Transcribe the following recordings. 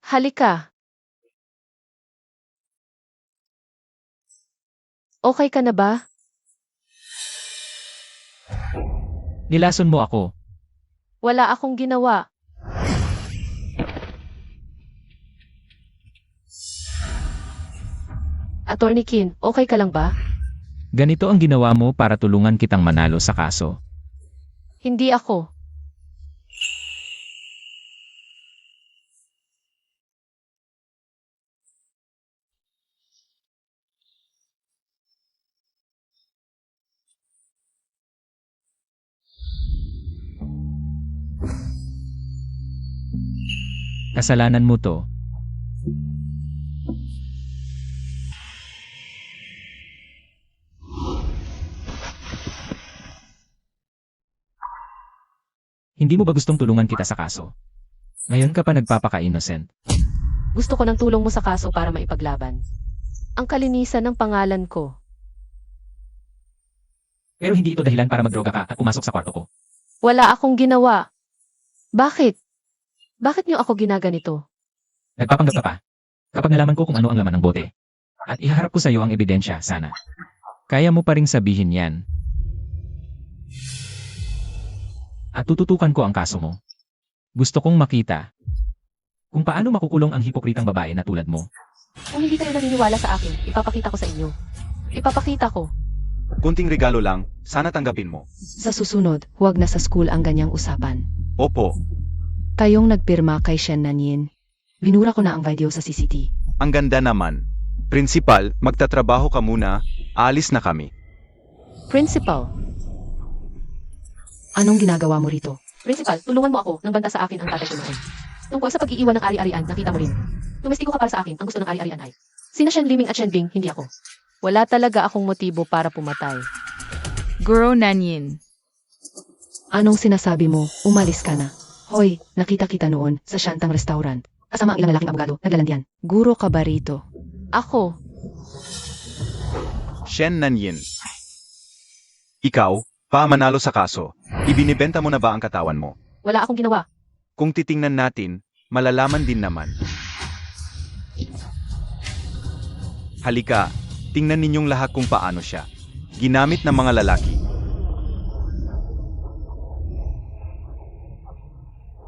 Halika. Okay ka na ba? Nilason mo ako. Wala akong ginawa. Attorney Kin, okay ka lang ba? Ganito ang ginawa mo para tulungan kitang manalo sa kaso. Hindi ako. Kasalanan mo to. Hindi mo ba gustong tulungan kita sa kaso? Ngayon ka pa nagpapaka-innocent. Gusto ko ng tulong mo sa kaso para maipaglaban. Ang kalinisan ng pangalan ko. Pero hindi ito dahilan para magdroga ka at pumasok sa kwarto ko. Wala akong ginawa. Bakit? Bakit niyo ako ginaganito? Nagpapanggap ka pa. Kapag nalaman ko kung ano ang laman ng bote. At ihaharap ko sa iyo ang ebidensya, sana. Kaya mo pa ring sabihin yan. At tututukan ko ang kaso mo. Gusto kong makita kung paano makukulong ang hipokritang babae na tulad mo. Kung hindi kayo naniniwala sa akin, ipapakita ko sa inyo. Ipapakita ko. Kunting regalo lang, sana tanggapin mo. Sa susunod, huwag na sa school ang ganyang usapan. Opo, Kayong nagpirma kay Shen Nanyin. Binura ko na ang video sa CCTV. ang ganda naman. Principal, magtatrabaho ka muna, alis na kami. Principal. Anong ginagawa mo rito? Principal, tulungan mo ako nang banta sa akin ang tatay ko noon. Tungkol sa pag-iiwan ng ari-arian, nakita mo rin. Tumestiko ka para sa akin, ang gusto ng ari-arian ay. Sina Shen Liming at Shen Bing, hindi ako. Wala talaga akong motibo para pumatay. Guro Nanyin. Anong sinasabi mo? Umalis ka na. Hoy, nakita kita noon sa Shantang Restaurant. Kasama ang ilang lalaking abogado, naglalandian. Guro ka ba rito? Ako. Shen Nanyin. Ikaw, manalo sa kaso. Ibinibenta mo na ba ang katawan mo? Wala akong ginawa. Kung titingnan natin, malalaman din naman. Halika, tingnan ninyong lahat kung paano siya. Ginamit ng mga lalaki.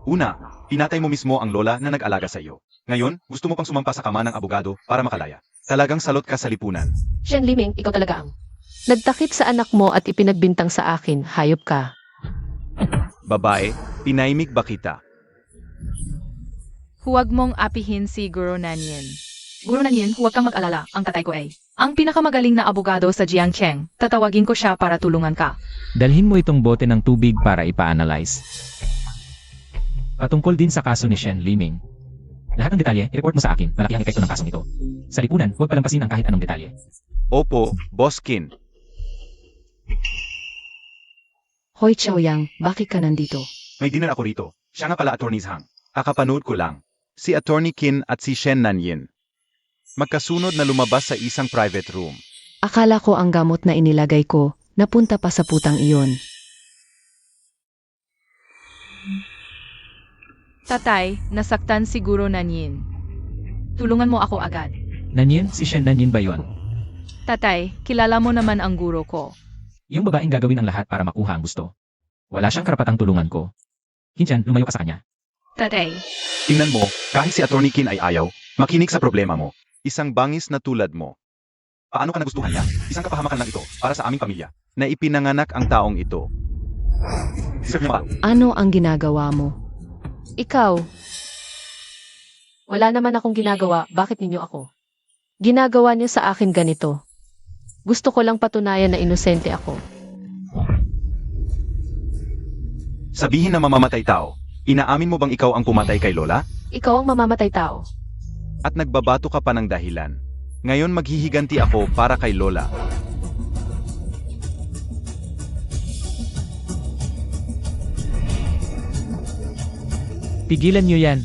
Una, pinatay mo mismo ang lola na nag-alaga sa iyo. Ngayon, gusto mo pang sumampa sa kama ng abogado para makalaya. Talagang salot ka sa lipunan. Shen Liming, ikaw talaga ang. Nagtakip sa anak mo at ipinagbintang sa akin, hayop ka. Babae, pinaimik ba kita? Huwag mong apihin si Guro Nanyin. Guro Nanyin, huwag kang mag-alala, ang tatay ko ay. Ang pinakamagaling na abogado sa Jiangcheng. Tatawagin ko siya para tulungan ka. Dalhin mo itong bote ng tubig para ipa-analyze. Patungkol din sa kaso ni Shen Liming. Lahat ng detalye, i-report mo sa akin, malaki ang epekto ng kasong ito. Sa lipunan, huwag palampasin ang kahit anong detalye. Opo, Boss Kin. Hoy Chaoyang, bakit ka nandito? May dinner ako rito. Siya nga pala Attorney Zhang. Kakapanood ko lang. Si Attorney Qin at si Shen Nanyin. Magkasunod na lumabas sa isang private room. Akala ko ang gamot na inilagay ko, napunta pa sa putang iyon. Tatay, nasaktan si Guro Nanyin. Tulungan mo ako agad. Nanyin? Si Shen Nanyin ba yun? Tatay, kilala mo naman ang guro ko. Yung babaeng gagawin ang lahat para makuha ang gusto. Wala siyang karapatang tulungan ko. Kinchan, lumayo ka sa kanya. Tatay, Tingnan mo, kahit si Attorney Qin ay ayaw, makinig sa problema mo. Isang bangis na tulad mo. Paano ka nagustuhan niya? Isang kapahamakan lang ito para sa aming pamilya na ipinanganak ang taong ito. Sir niyo ba? Ano ang ginagawa mo? Ikaw. Wala naman akong ginagawa, bakit ninyo ako? Ginagawa niyo sa akin ganito. Gusto ko lang patunayan na inosente ako. Sabihin na mamamatay tao. Inaamin mo bang ikaw ang pumatay kay Lola? Ikaw ang mamamatay tao. At nagbabato ka pa ng dahilan. Ngayon maghihiganti ako para kay Lola. Pigilan niyo yan.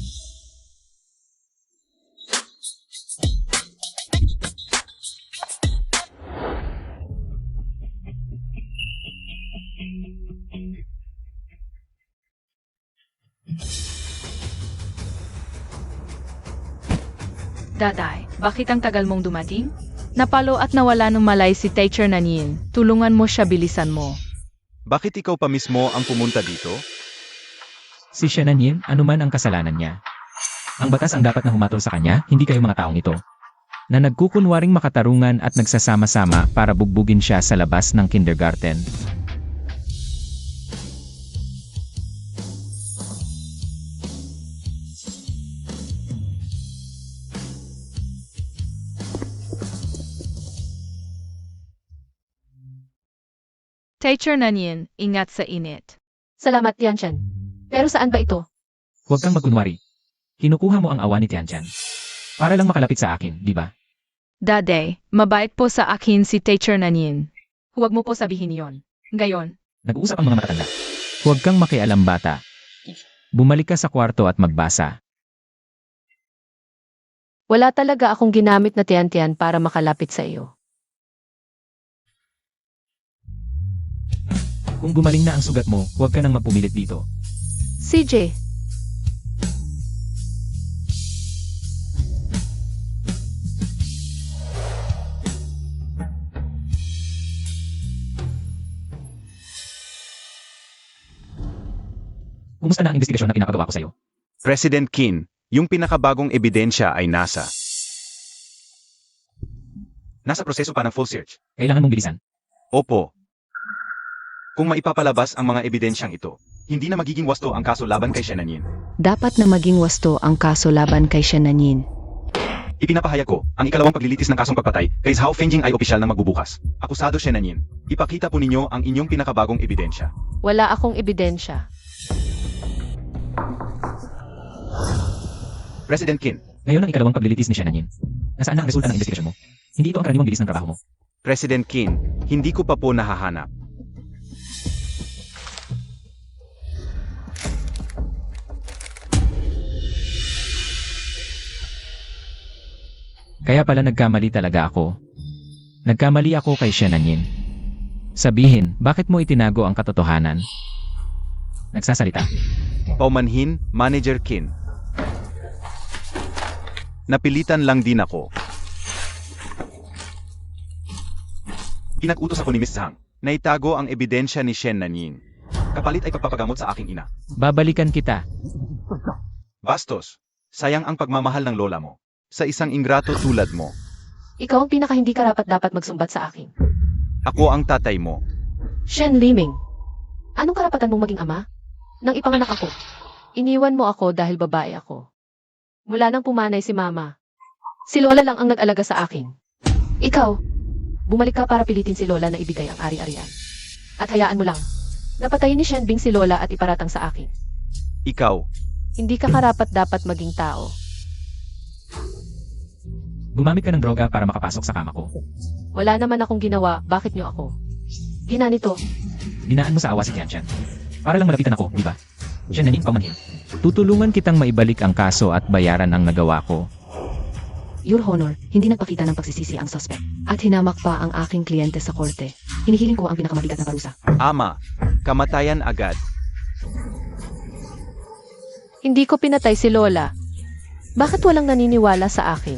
Daday, bakit ang tagal mong dumating? Napalo at nawala ng malay si Teacher Nanyin. Tulungan mo siya, bilisan mo. Bakit ikaw pa mismo ang pumunta dito? Si Shenanyin, anuman ang kasalanan niya. Ang batas ang dapat na humatol sa kanya, hindi kayo mga taong ito. Na nagkukunwaring makatarungan at nagsasama-sama para bugbugin siya sa labas ng kindergarten. Teacher Nanyin, ingat sa init. Salamat, Tianchan. Pero saan ba ito? Huwag kang magkunwari. Kinukuha mo ang awa ni Tianchan. Para lang makalapit sa akin, di ba? Daday, mabait po sa akin si Teacher Nanyin. Huwag mo po sabihin yon. Ngayon, Nag-uusap ang mga matatanda. Huwag kang makialam, bata. Bumalik ka sa kwarto at magbasa. wala talaga akong ginamit na tiyan-tiyan para makalapit sa iyo. Kung gumaling na ang sugat mo, huwag ka nang magpumilit dito. CJ, Kumusta na ang investigasyon na pinapagawa ko sa'yo? President Qin, yung pinakabagong ebidensya ay nasa proseso pa ng full search. Kailangan mong bilisan. Opo. Kung maipapalabas ang mga ebidensyang ito, hindi na magiging wasto ang kaso laban kay Shenanyin. Dapat na maging wasto ang kaso laban kay Shenanyin. Ipinapahayag ko, ang ikalawang paglilitis ng kasong pagpatay kay Zhao Fengjing ay opisyal na magbubukas. Akusado Shenanyin, ipakita po ninyo ang inyong pinakabagong ebidensya. wala akong ebidensya. President Qin, Ngayon ang ikalawang paglilitis ni Shenanyin. Nasaan na ang resulta ng investigasyon mo? Hindi ito ang karaniwang bilis ng trabaho mo. President Qin, hindi ko pa po nahahanap. Kaya pala nagkamali talaga ako. Nagkamali ako kay Shenanyin. Sabihin, bakit mo itinago ang katotohanan? Nagsasalita. Paumanhin, Manager Qin. Napilitan lang din ako. Pinag-utos ako ni Miss Zhang na itago ang ebidensya ni Shen Nanyin. Kapalit ay pagpapagamot sa aking ina. Babalikan kita. Bastos, sayang ang pagmamahal ng lola mo sa isang ingrato tulad mo. Ikaw ang pinaka hindi karapat-dapat magsumbat sa akin. Ako ang tatay mo. Shen Liming, anong karapatan mong maging ama? Nang ipanganak ako, iniwan mo ako dahil babae ako. Mula nang pumanay si mama, si Lola lang ang nag-alaga sa akin. Ikaw, bumalik ka para pilitin si Lola na ibigay ang ari-arian. At hayaan mo lang, napatayin ni Shenbing si Lola at iparatang sa akin. Ikaw, Hindi ka karapat-dapat maging tao. Gumamit ka ng droga para makapasok sa kama ko. Wala naman akong ginawa, bakit niyo ako? Ginanito, Dinaan mo sa awa si Tianchan. Para lang malapitan ako, di ba? Shenanyin, pamanhin. Tutulungan kitang maibalik ang kaso at bayaran ang nagawa ko. Your Honor, hindi nagpakita ng pagsisisi ang suspect. At hinamak pa ang aking kliyente sa korte. Hinihiling ko ang pinakamabigat na parusa. ama, kamatayan agad. hindi ko pinatay si Lola. Bakit walang naniniwala sa akin?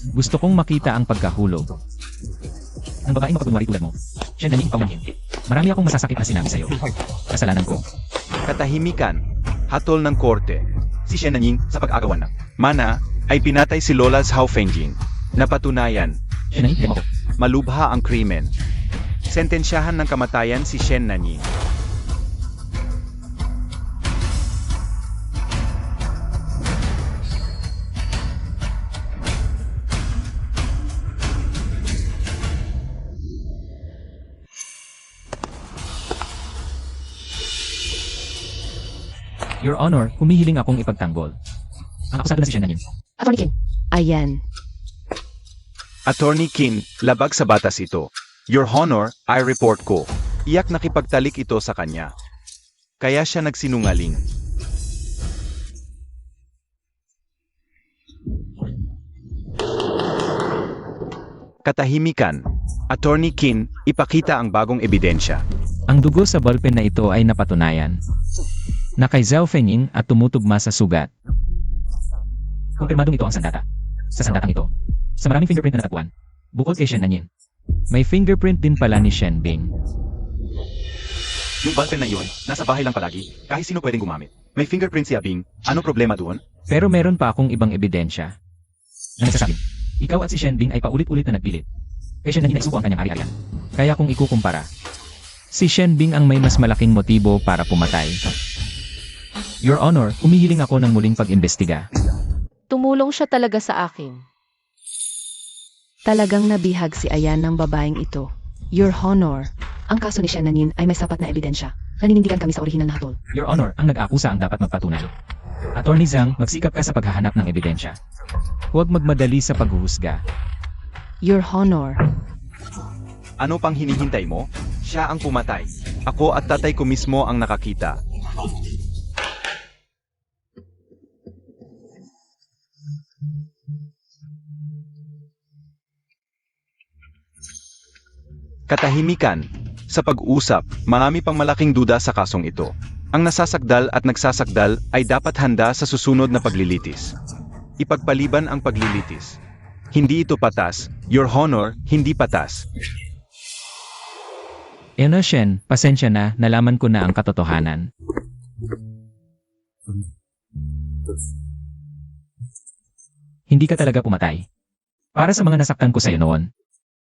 Gusto kong makita ang pagkahulog. Ang babaeng mapagkunwari tulad mo. Shenanyin, pamanhin. Marami akong masasakit na sinabi sa'yo. Kasalanan ko. Katahimikan, hatol ng korte. Si Shenanyin sa pag-agawan ng mana ay pinatay si Lola Zhao Fengjing. Napatunayan, Shenanyin, demo ko. malubha ang krimen. Sentensyahan ng kamatayan si Shen Nanyin. Your Honor, humihiling akong ipagtanggol. Ang akusado na si Shenanyin. Atty. King, Ayan. Attorney Qin, labag sa batas ito. Your Honor, I report ko. Iyak nakipagtalik ito sa kanya. Kaya siya nagsinungaling. Katahimikan. Attorney Qin, ipakita ang bagong ebidensya. Ang dugo sa ballpen na ito ay napatunayan na kay Zhao Fengying at tumutugma sa sugat. Kumpirmadong ito ang sandata. Sa sandatang ito, sa maraming fingerprint na natagpuan, bukod kay Shen Nanyin, may fingerprint din pala ni Shen Bing. Yung ballpen na iyon, nasa bahay lang palagi, kahit sino pwedeng gumamit. May fingerprint si Abing, ano problema doon? Pero meron pa akong ibang ebidensya na nagsasabi, ikaw at si Shen Bing ay paulit-ulit na nagpilit. Kay Shen Nanyin ay suko ang kanyang ari-arian. Kaya kung ikukumpara, si Shen Bing ang may mas malaking motibo para pumatay. Your Honor, humihiling ako ng muling pag-imbestiga. Tumulong siya talaga sa akin. Talagang nabihag si Ayan ng babaeng ito. Your Honor, ang kaso ni Shenanin ay may sapat na ebidensya. Naninindigan kami sa orihinal na hatol. Your Honor, ang nag-akusa ang dapat magpatunay. Attorney Zhang, magsikap ka sa paghahanap ng ebidensya. Huwag magmadali sa paghuhusga. Your Honor, Ano pang hinihintay mo? Siya ang pumatay. Ako at tatay ko mismo ang nakakita. Katahimikan. Sa pag-usap, marami pang malaking duda sa kasong ito. Ang nasasakdal at nagsasakdal ay dapat handa sa susunod na paglilitis. Ipagpaliban ang paglilitis. Hindi ito patas. Your Honor, hindi patas. Ena Shen, pasensya na, nalaman ko na ang katotohanan. Hindi ka talaga pumatay. Para sa mga nasaktan ko sa iyo noon,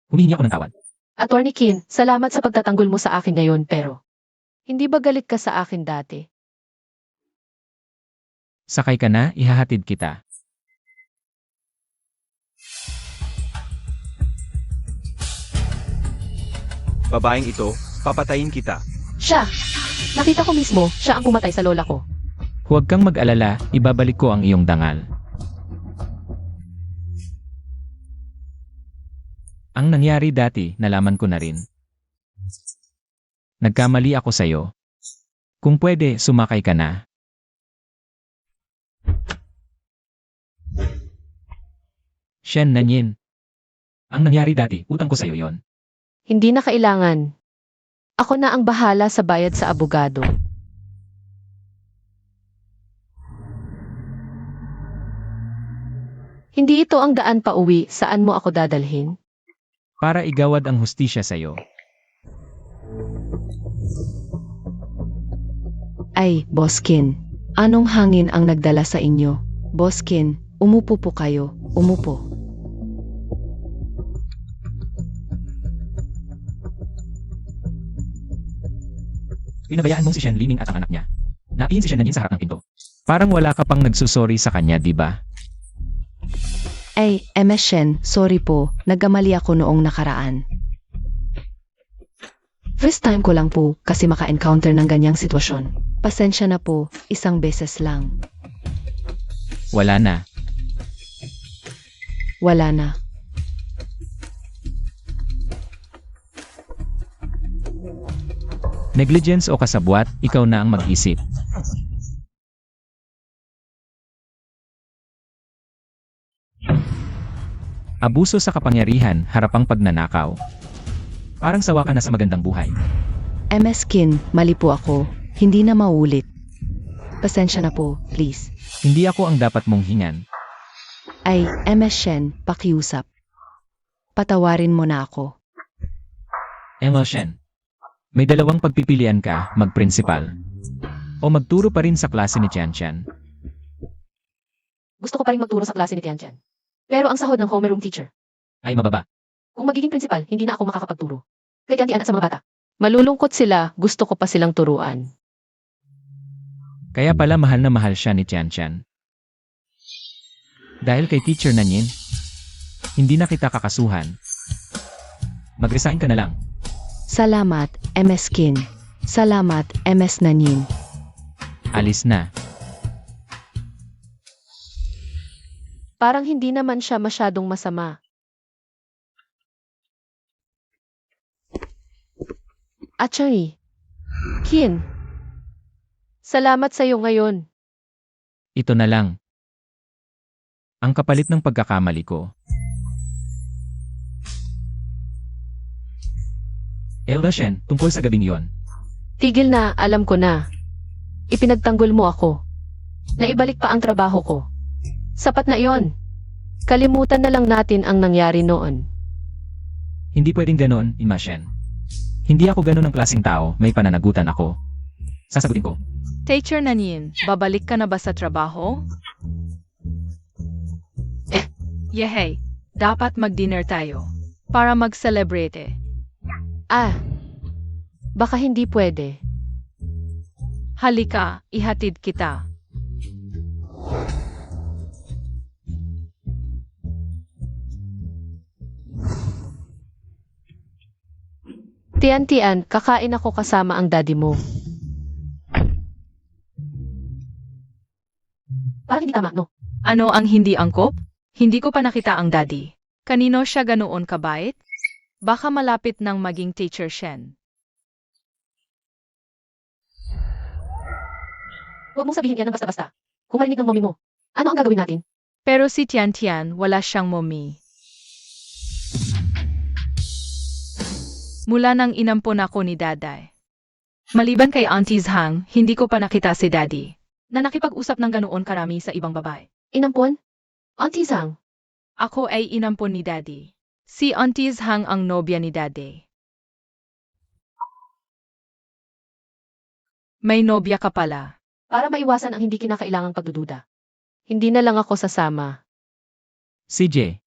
humihingi ako ng tawad. Attorney Qin, salamat sa pagtatanggol mo sa akin ngayon pero hindi ba galit ka sa akin dati? Sakay ka na, ihahatid kita. Babaeng ito, papatayin kita. Siya! Nakita ko mismo, siya ang pumatay sa lola ko. Huwag kang mag-alala, ibabalik ko ang iyong dangal. Ang nangyari dati, nalaman ko na rin. Nagkamali ako sa'yo. Kung pwede, sumakay ka na. Shen Nanyin. Ang nangyari dati, utang ko sa'yo yon. Hindi na kailangan. Ako na ang bahala sa bayad sa abogado. Hindi ito ang daan pa uwi, saan mo ako dadalhin? Para igawad ang hustisya sa'yo. ay, Boskin. Anong hangin ang nagdala sa inyo? Boskin, umupo po kayo, umupo. Pinabayaan mong si Shen Liming at ang anak niya. Napihin si Shen Nanyin sa harap ng pinto. Parang wala ka pang nagsusorry sa kanya, di ba? Ay, MS Shen, sorry po, nagkamali ako noong nakaraan. First time ko lang po kasi maka-encounter ng ganyang sitwasyon. Pasensya na po, isang beses lang. Wala na. Wala na. Negligence o kasabwat, ikaw na ang mag-isip. Abuso sa kapangyarihan, harapang pagnanakaw. Parang sawa ka na sa magandang buhay. MS Kin, mali po ako. Hindi na maulit. Pasensya na po, please. Hindi ako ang dapat mong hingan. Ay, MS Shen, pakiusap. Patawarin mo na ako. Emma Shen. May dalawang pagpipilian ka, mag-principal. O magturo pa rin sa klase ni Tian Tian. Gusto ko pa rin magturo sa klase ni Tian-Tian. Pero ang sahod ng homeroom teacher. Ay mababa. Kung magiging principal, hindi na ako makakapagturo. Kaya Tian-Tian at sa mga bata. Malulungkot sila, gusto ko pa silang turuan. Kaya pala mahal na mahal siya ni Tian Tian. Dahil kay Teacher Nanyin, hindi na kita kakasuhan. Mag-resign ka na lang. Salamat, MS Kin. Salamat, MS Nanyin. Alis na. Parang hindi naman siya masyadong masama. Attorney Qin, salamat sa iyo ngayon. Ito na lang. Ang kapalit ng pagkakamali ko. Elda Shen, tungkol sa gabing yon. Tigil na, alam ko na. Ipinagtanggol mo ako. Naibalik pa ang trabaho ko. Sapat na iyon. Kalimutan na lang natin ang nangyari noon. Hindi pwedeng ganon, Imashen. Hindi ako ganon ang klaseng tao, may pananagutan ako. Sasagutin ko. Teacher Nanyin, babalik ka na ba sa trabaho? Yehey, dapat mag-dinner tayo. Para mag-celebrate. Ah, baka hindi pwede. Halika, ihatid kita. Tian-tian, kakain ako kasama ang daddy mo. Parang hindi tama, no? Ano ang hindi angkop? Hindi ko pa nakita ang daddy. Kanino siya ganoon kabait? Baka malapit nang maging teacher Shen. Huwag mong sabihin yan ng basta-basta. Kung marinig ng mommy mo, ano ang gagawin natin? Pero si Tian Tian, wala siyang mommy. Mula nang inampon ako ni Daday. Maliban kay Auntie Hang, hindi ko pa nakita si Daddy. Na nakipag-usap ng ganoon karami sa ibang babae. Inampon? Auntie Zhang, Ako ay inampon ni Daddy. Si Auntie Hang ang nobya ni Daddy. May nobya ka pala. para maiwasan ang hindi kinakailangang pagdududa. Hindi na lang ako sasama. CJ.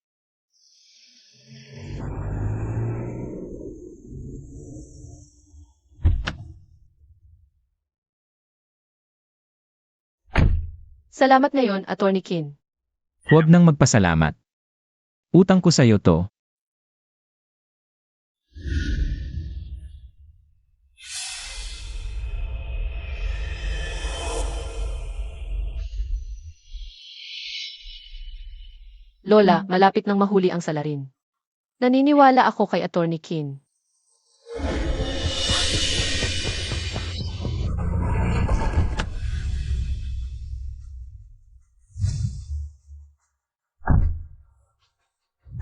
Salamat ngayon, Attorney Kin. Huwag nang magpasalamat. Utang ko sa'yo to. Lola, malapit nang mahuli ang salarin. Naniniwala ako kay Attorney Kin.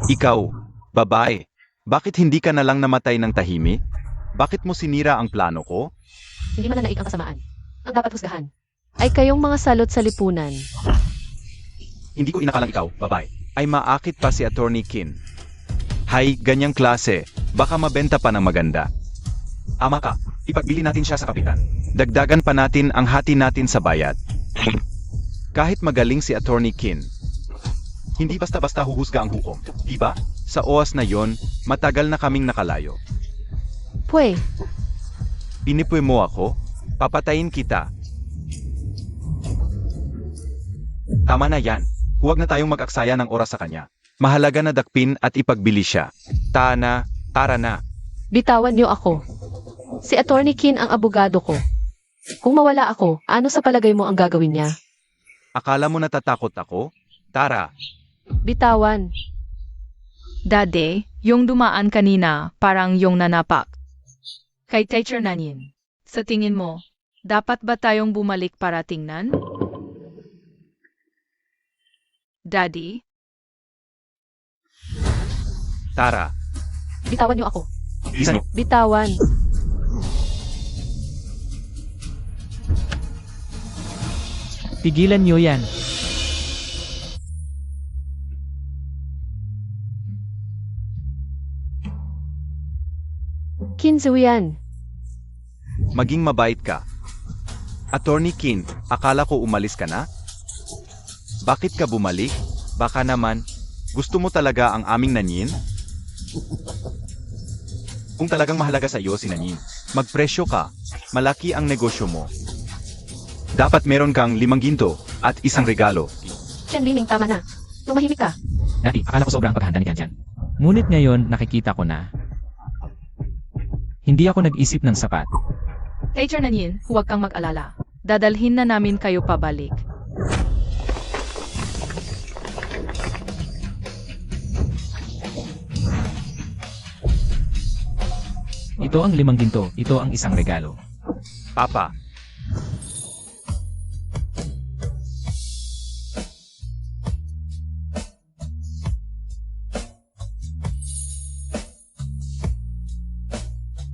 Ikaw, babae, bakit hindi ka na lang namatay ng tahimik? Bakit mo sinira ang plano ko? Hindi mananaig ang kasamaan. Ang dapat husgahan ay kayong mga salot sa lipunan. Hindi ko inakalang ikaw, babae, ay maakit pa si Attorney Kin. Hay, ganyang klase, baka mabenta pa ng maganda. Ama ka, ipagbili natin siya sa kapitan. Dagdagan pa natin ang hati natin sa bayad. Kahit magaling si Attorney Kin, hindi basta-basta huhusga ang hukom, diba? Sa oras na yon, matagal na kaming nakalayo. Pwe, Pinipwe mo ako, papatayin kita. Tama na yan. Huwag na tayong mag-aksaya ng oras sa kanya. Mahalaga na dakpin at ipagbili siya. Tara na. bitawan niyo ako. Si Attorney Kin ang abogado ko. Kung mawala ako, ano sa palagay mo ang gagawin niya? Akala mo natatakot ako? Tara. Bitawan. Daddy, yung dumaan kanina, parang yung nanapak. Kay Teacher Nanyin, sa tingin mo, dapat ba tayong bumalik para tingnan? Daddy? Tara. Bitawan niyo ako. Bilisan mo. Bitawan. Tigilan niyo yan. Kinzuyan. Maging mabait ka. Attorney Kin, akala ko umalis ka na? Bakit ka bumalik? Baka naman, gusto mo talaga ang aming Nanyin? Kung talagang mahalaga sa iyo si Nanyin, magpresyo ka. Malaki ang negosyo mo. Dapat meron kang 5 ginto at isang regalo. Chen Liming, tama na. Tumahimik ka. Dati, akala ko sobrang paghahanda ni Tian. Ngunit ngayon, nakikita ko na. Hindi ako nag-isip ng sapat. Teacher Nanyin, huwag kang mag-alala. Dadalhin na namin kayo pabalik. Ito ang 5 ginto, ito ang isang regalo. Papa,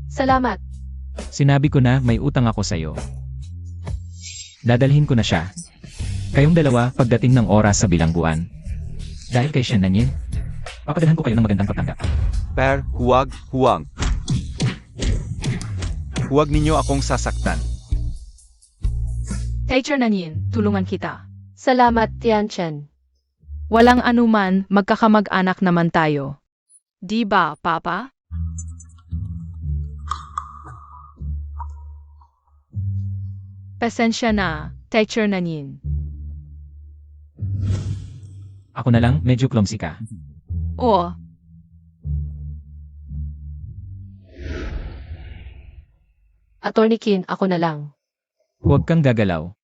Salamat. Sinabi ko na may utang ako sa'yo. Dadalhin ko na siya. Kayong dalawa pagdating ng oras sa bilangguan. Dahil kay Shen Nanyin, papadalhan ko kayo ng magandang pagtanggap. Per, huwag. Huwag ninyo akong sasaktan. Teacher Nanyin, tulungan kita. Salamat, Tianchen. Walang anuman, magkakamag-anak naman tayo. Di ba, Papa? Pasensya na, Teacher Nanyin. Ako na lang, medyo clumsy ka. Oo, Attorney Kin, ako na lang. Huwag kang gagalaw.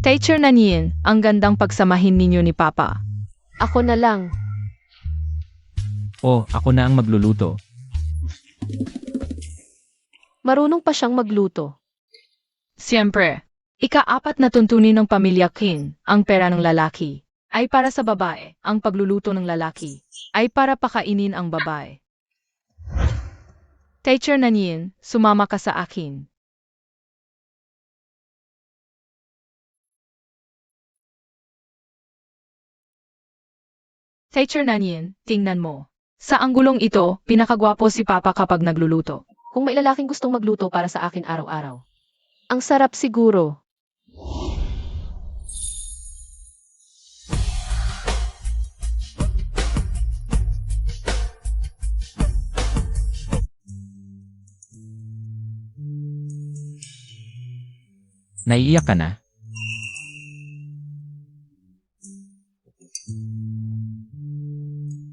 Teacher Nanyin, ang gandang pagsamahin ninyo ni Papa. Ako na lang. O, ako na ang magluluto. Marunong pa siyang magluto. Siyempre, ika-4 na tuntunin ng pamilya Qin, ang pera ng lalaki, ay para sa babae, ang pagluluto ng lalaki, ay para pakainin ang babae. Teacher Nanyin, sumama ka sa akin. Teacher Nanyin, tingnan mo. Sa anggulong ito, pinakagwapo si Papa kapag nagluluto. Kung may lalaking gustong magluto para sa akin araw-araw. Ang sarap siguro. Naiiyak ka na?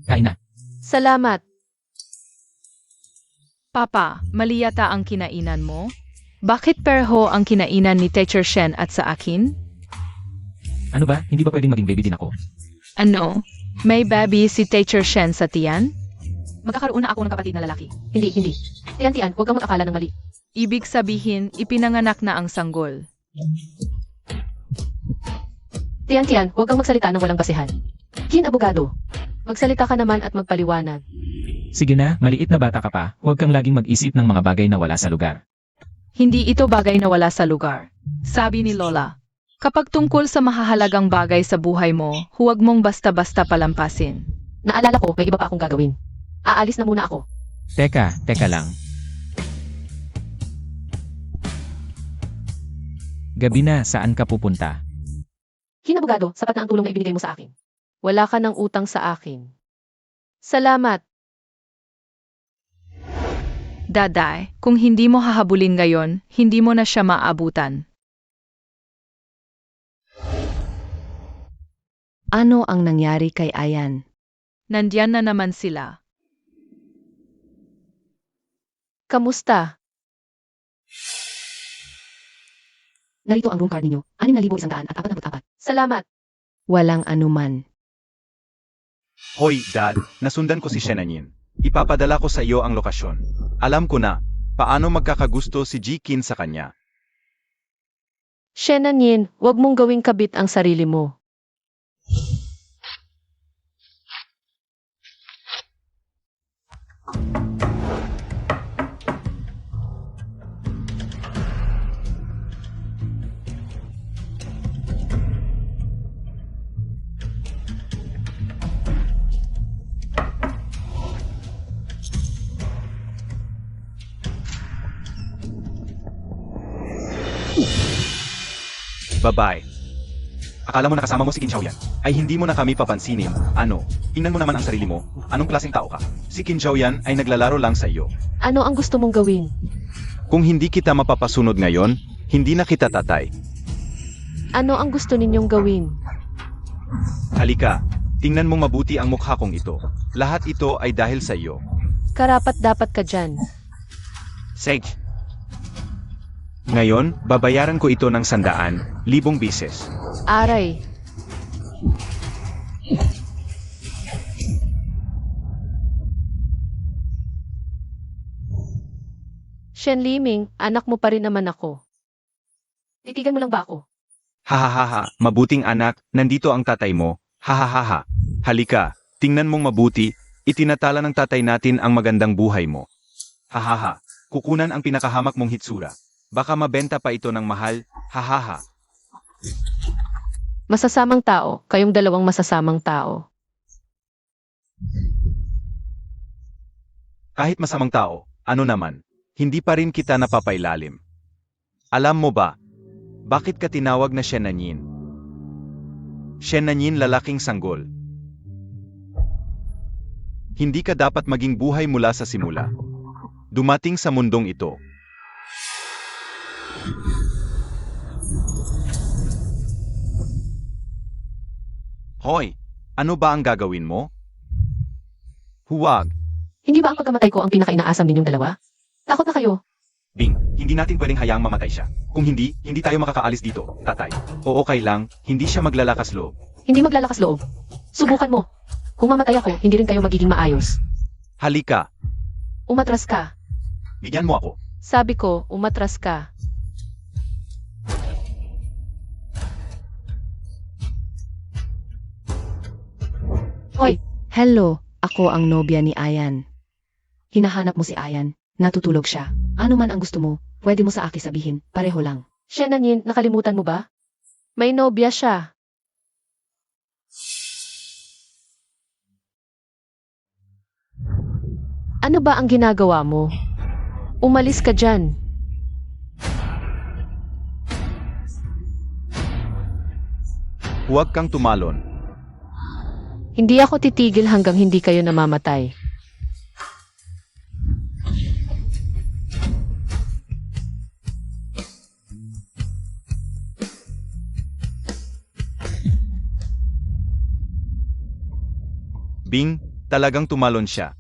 Kain na. Salamat. Papa, mali yata ang kinainan mo? Bakit perho ang kinainan ni Teacher Shen at sa akin? Ano ba? Hindi ba pwedeng maging baby din ako? Ano? May baby si Teacher Shen sa tiyan? Magkakaroon na ako ng kapatid na lalaki. Hindi. Tian, huwag kang mag-akala ng mali. Ibig sabihin, ipinanganak na ang sanggol. Tian, huwag kang magsalita ng walang basehan. Kin, abogado. Magsalita ka naman at magpaliwanag. Sige na, maliit na bata ka pa. Huwag kang laging mag-isip ng mga bagay na wala sa lugar. Hindi ito bagay na wala sa lugar. Sabi ni Lola, kapag tungkol sa mahahalagang bagay sa buhay mo, huwag mong basta-basta palampasin. Naalala ko, may iba pa akong gagawin. Aalis na muna ako. Teka lang. Gabi na, saan ka pupunta? Kin, abogado, sapat na ang tulong na ibinigay mo sa akin. Wala ka ng utang sa akin. Salamat. Daday, kung hindi mo hahabulin ngayon, hindi mo na siya maabutan. Ano ang nangyari kay Ayan? Nandiyan na naman sila. Kamusta? Narito ang room card ninyo. 6,144. Salamat. Walang anuman. Hoy, Dad, nasundan ko si Shen Nanyin. Ipapadala ko sa iyo ang lokasyon. Alam ko na, paano magkakagusto si Ji Qin sa kanya. Shen Nanyin, huwag mong gawing kabit ang sarili mo. Babae. Akala mo nakasama mo si Qin Xiaoyan, ay hindi mo na kami papansinin. Ano? Tingnan mo naman ang sarili mo. Anong klaseng tao ka? Si Qin Xiaoyan ay naglalaro lang sa iyo. Ano ang gusto mong gawin? Kung hindi kita mapapasunod ngayon, hindi na kita tatay. Ano ang gusto ninyong gawin? Halika, tingnan mong mabuti ang mukha kong ito. Lahat ito ay dahil sa iyo. Karapat dapat ka dyan. Sage. Ngayon, babayaran ko ito ng 100,000 bises. Aray. Shen Liming, anak mo pa rin naman ako. Titigan mo lang ba ako? Hahaha, mabuting anak, nandito ang tatay mo. Hahaha. Halika, tingnan mong mabuti, Itinatala ng tatay natin ang magandang buhay mo. Hahaha, kukunan ang pinakahamak mong hitsura. Baka mabenta pa ito ng mahal, hahaha. Masasamang tao, kayong dalawang masasamang tao. Kahit masamang tao, ano naman, hindi pa rin kita napapailalim. Alam mo ba, bakit ka tinawag na Shenanyin? Shenanyin lalaking sanggol. Hindi ka dapat maging buhay mula sa simula. Dumating sa mundong ito. Hoy, ano ba ang gagawin mo? Huwag. Hindi ba ang pagkamatay ko ang pinaka-inaasam ninyong dalawa? Takot na kayo. Bing, hindi natin pwedeng hayaang mamatay siya. Kung hindi, hindi tayo makakaalis dito, tatay. O okay lang, hindi siya maglalakas loob. Hindi maglalakas loob. Subukan mo. Kung mamatay ako, hindi rin kayo magiging maayos. Halika, Umatras ka. bigyan mo ako. Sabi ko, umatras ka. Hoy, Hello, ako ang nobya ni Ayan. Hinahanap mo si Ayan. Natutulog siya. Ano man ang gusto mo, pwede mo sa akin sabihin. Pareho lang. Shenanyin, nakalimutan mo ba? May nobya siya. Ano ba ang ginagawa mo? Umalis ka dyan. Huwag kang tumalon. Hindi ako titigil hanggang hindi kayo namamatay. Bing, talagang tumalon siya.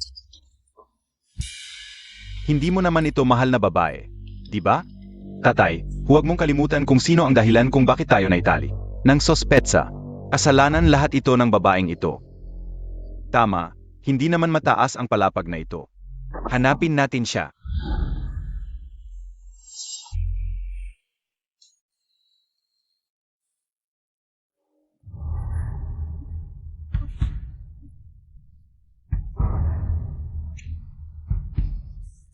Hindi mo naman ito mahal na babae, di ba? Tatay, huwag mong kalimutan kung sino ang dahilan kung bakit tayo naitali. Nang sospetsa, kasalanan lahat ito ng babaeng ito. Tama, hindi naman mataas ang palapag na ito. Hanapin natin siya.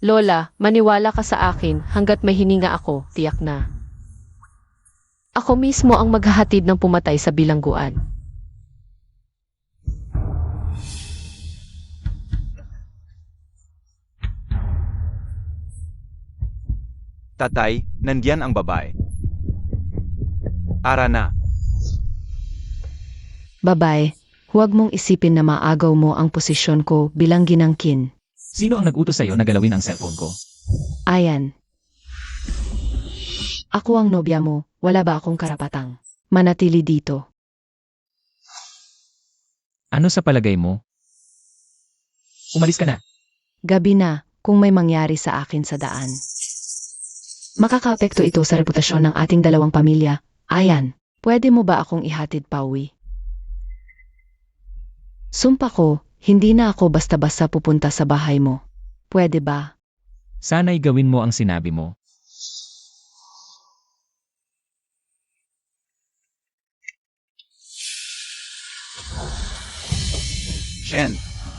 Lola, maniwala ka sa akin hanggat may hininga ako, tiyak na. Ako mismo ang maghahatid ng pumatay sa bilangguan. Tatay, nandiyan ang babae. Ara na. Babay, huwag mong isipin na maagaw mo ang posisyon ko bilang ginangkin. Sino ang nag-utos sa'yo na galawin ang cellphone ko? Ayan. Ako ang nobya mo, wala ba akong karapatang manatili dito? Ano sa palagay mo? Umalis ka na. Gabi na, kung may mangyari sa akin sa daan. Makakaapekto ito sa reputasyon ng ating dalawang pamilya. Ayan, pwede mo ba akong ihatid pauwi? Sumpa ko, hindi na ako basta-basta pupunta sa bahay mo. Pwede ba? Sana'y gawin mo ang sinabi mo.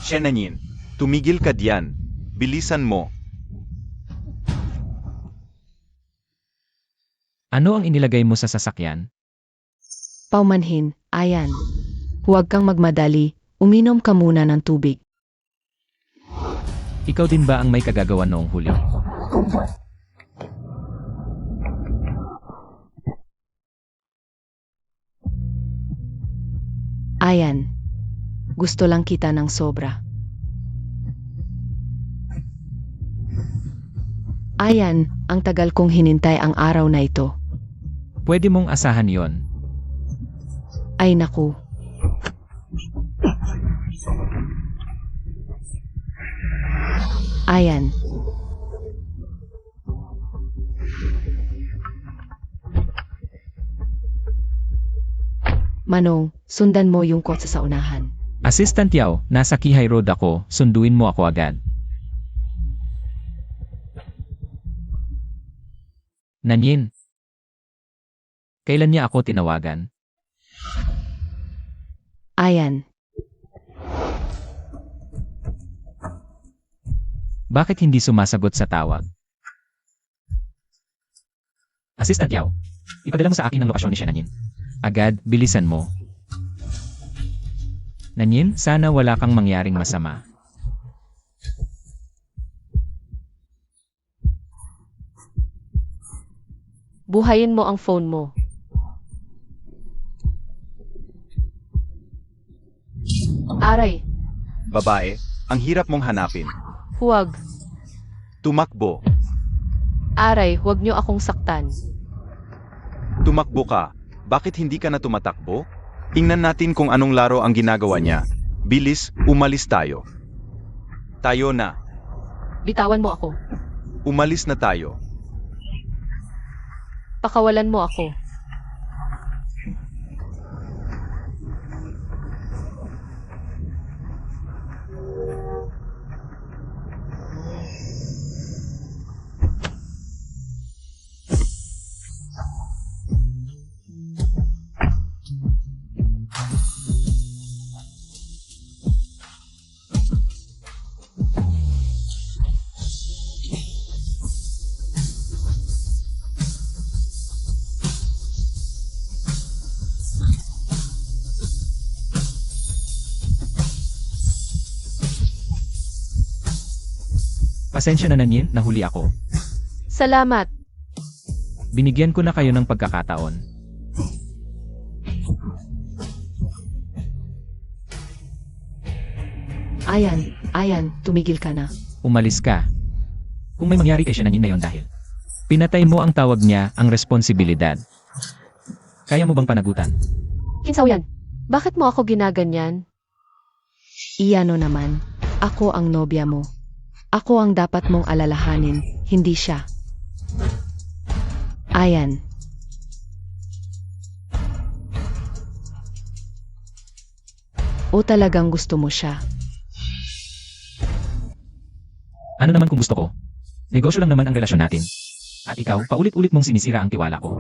Shenanyin, tumigil ka diyan. Bilisan mo. Ano ang inilagay mo sa sasakyan? Paumanhin, Ayan. Huwag kang magmadali, uminom ka muna ng tubig. Ikaw din ba ang may kagagawan noong huli? Ayan. Gusto lang kita ng sobra. Ayan, ang tagal kong hinintay ang araw na ito. Pwede mong asahan yon. Ay naku. Ayan. Manong, sundan mo yung kotse sa unahan. Assistant Yao, nasa Kihay Road ako, sunduin mo ako agad. Nanyin. Kailan niya ako tinawagan? Ayan. Bakit hindi sumasagot sa tawag? Assistant Yao, ipadala mo sa akin ang lokasyon ni Shenanyin. Agad, bilisan mo. Nanyin, sana wala kang mangyaring masama. Buhayin mo ang phone mo. Aray, Babae, ang hirap mong hanapin. huwag. Tumakbo. Aray, huwag niyo akong saktan. Tumakbo ka. Bakit hindi ka na tumatakbo? Tingnan natin kung anong laro ang ginagawa niya. Bilis, umalis tayo. Tayo na. Bitawan mo ako. Umalis na tayo. Pakawalan mo ako. Pasensya na Nanyin, nahuli ako. Salamat. Binigyan ko na kayo ng pagkakataon. Ayan, tumigil ka na. Umalis ka. Kung may mangyari kay Shenanyin na yon dahil pinatay mo ang tawag niya, ang responsibilidad. Kaya mo bang panagutan? Kinsaw yan. Bakit mo ako ginaganyan? Iyano naman, ako ang nobya mo. Ako ang dapat mong alalahanin, hindi siya. Ayan. O talagang gusto mo siya? Ano naman kung gusto ko? Negosyo lang naman ang relasyon natin. At ikaw, paulit-ulit mong sinisira ang tiwala ko.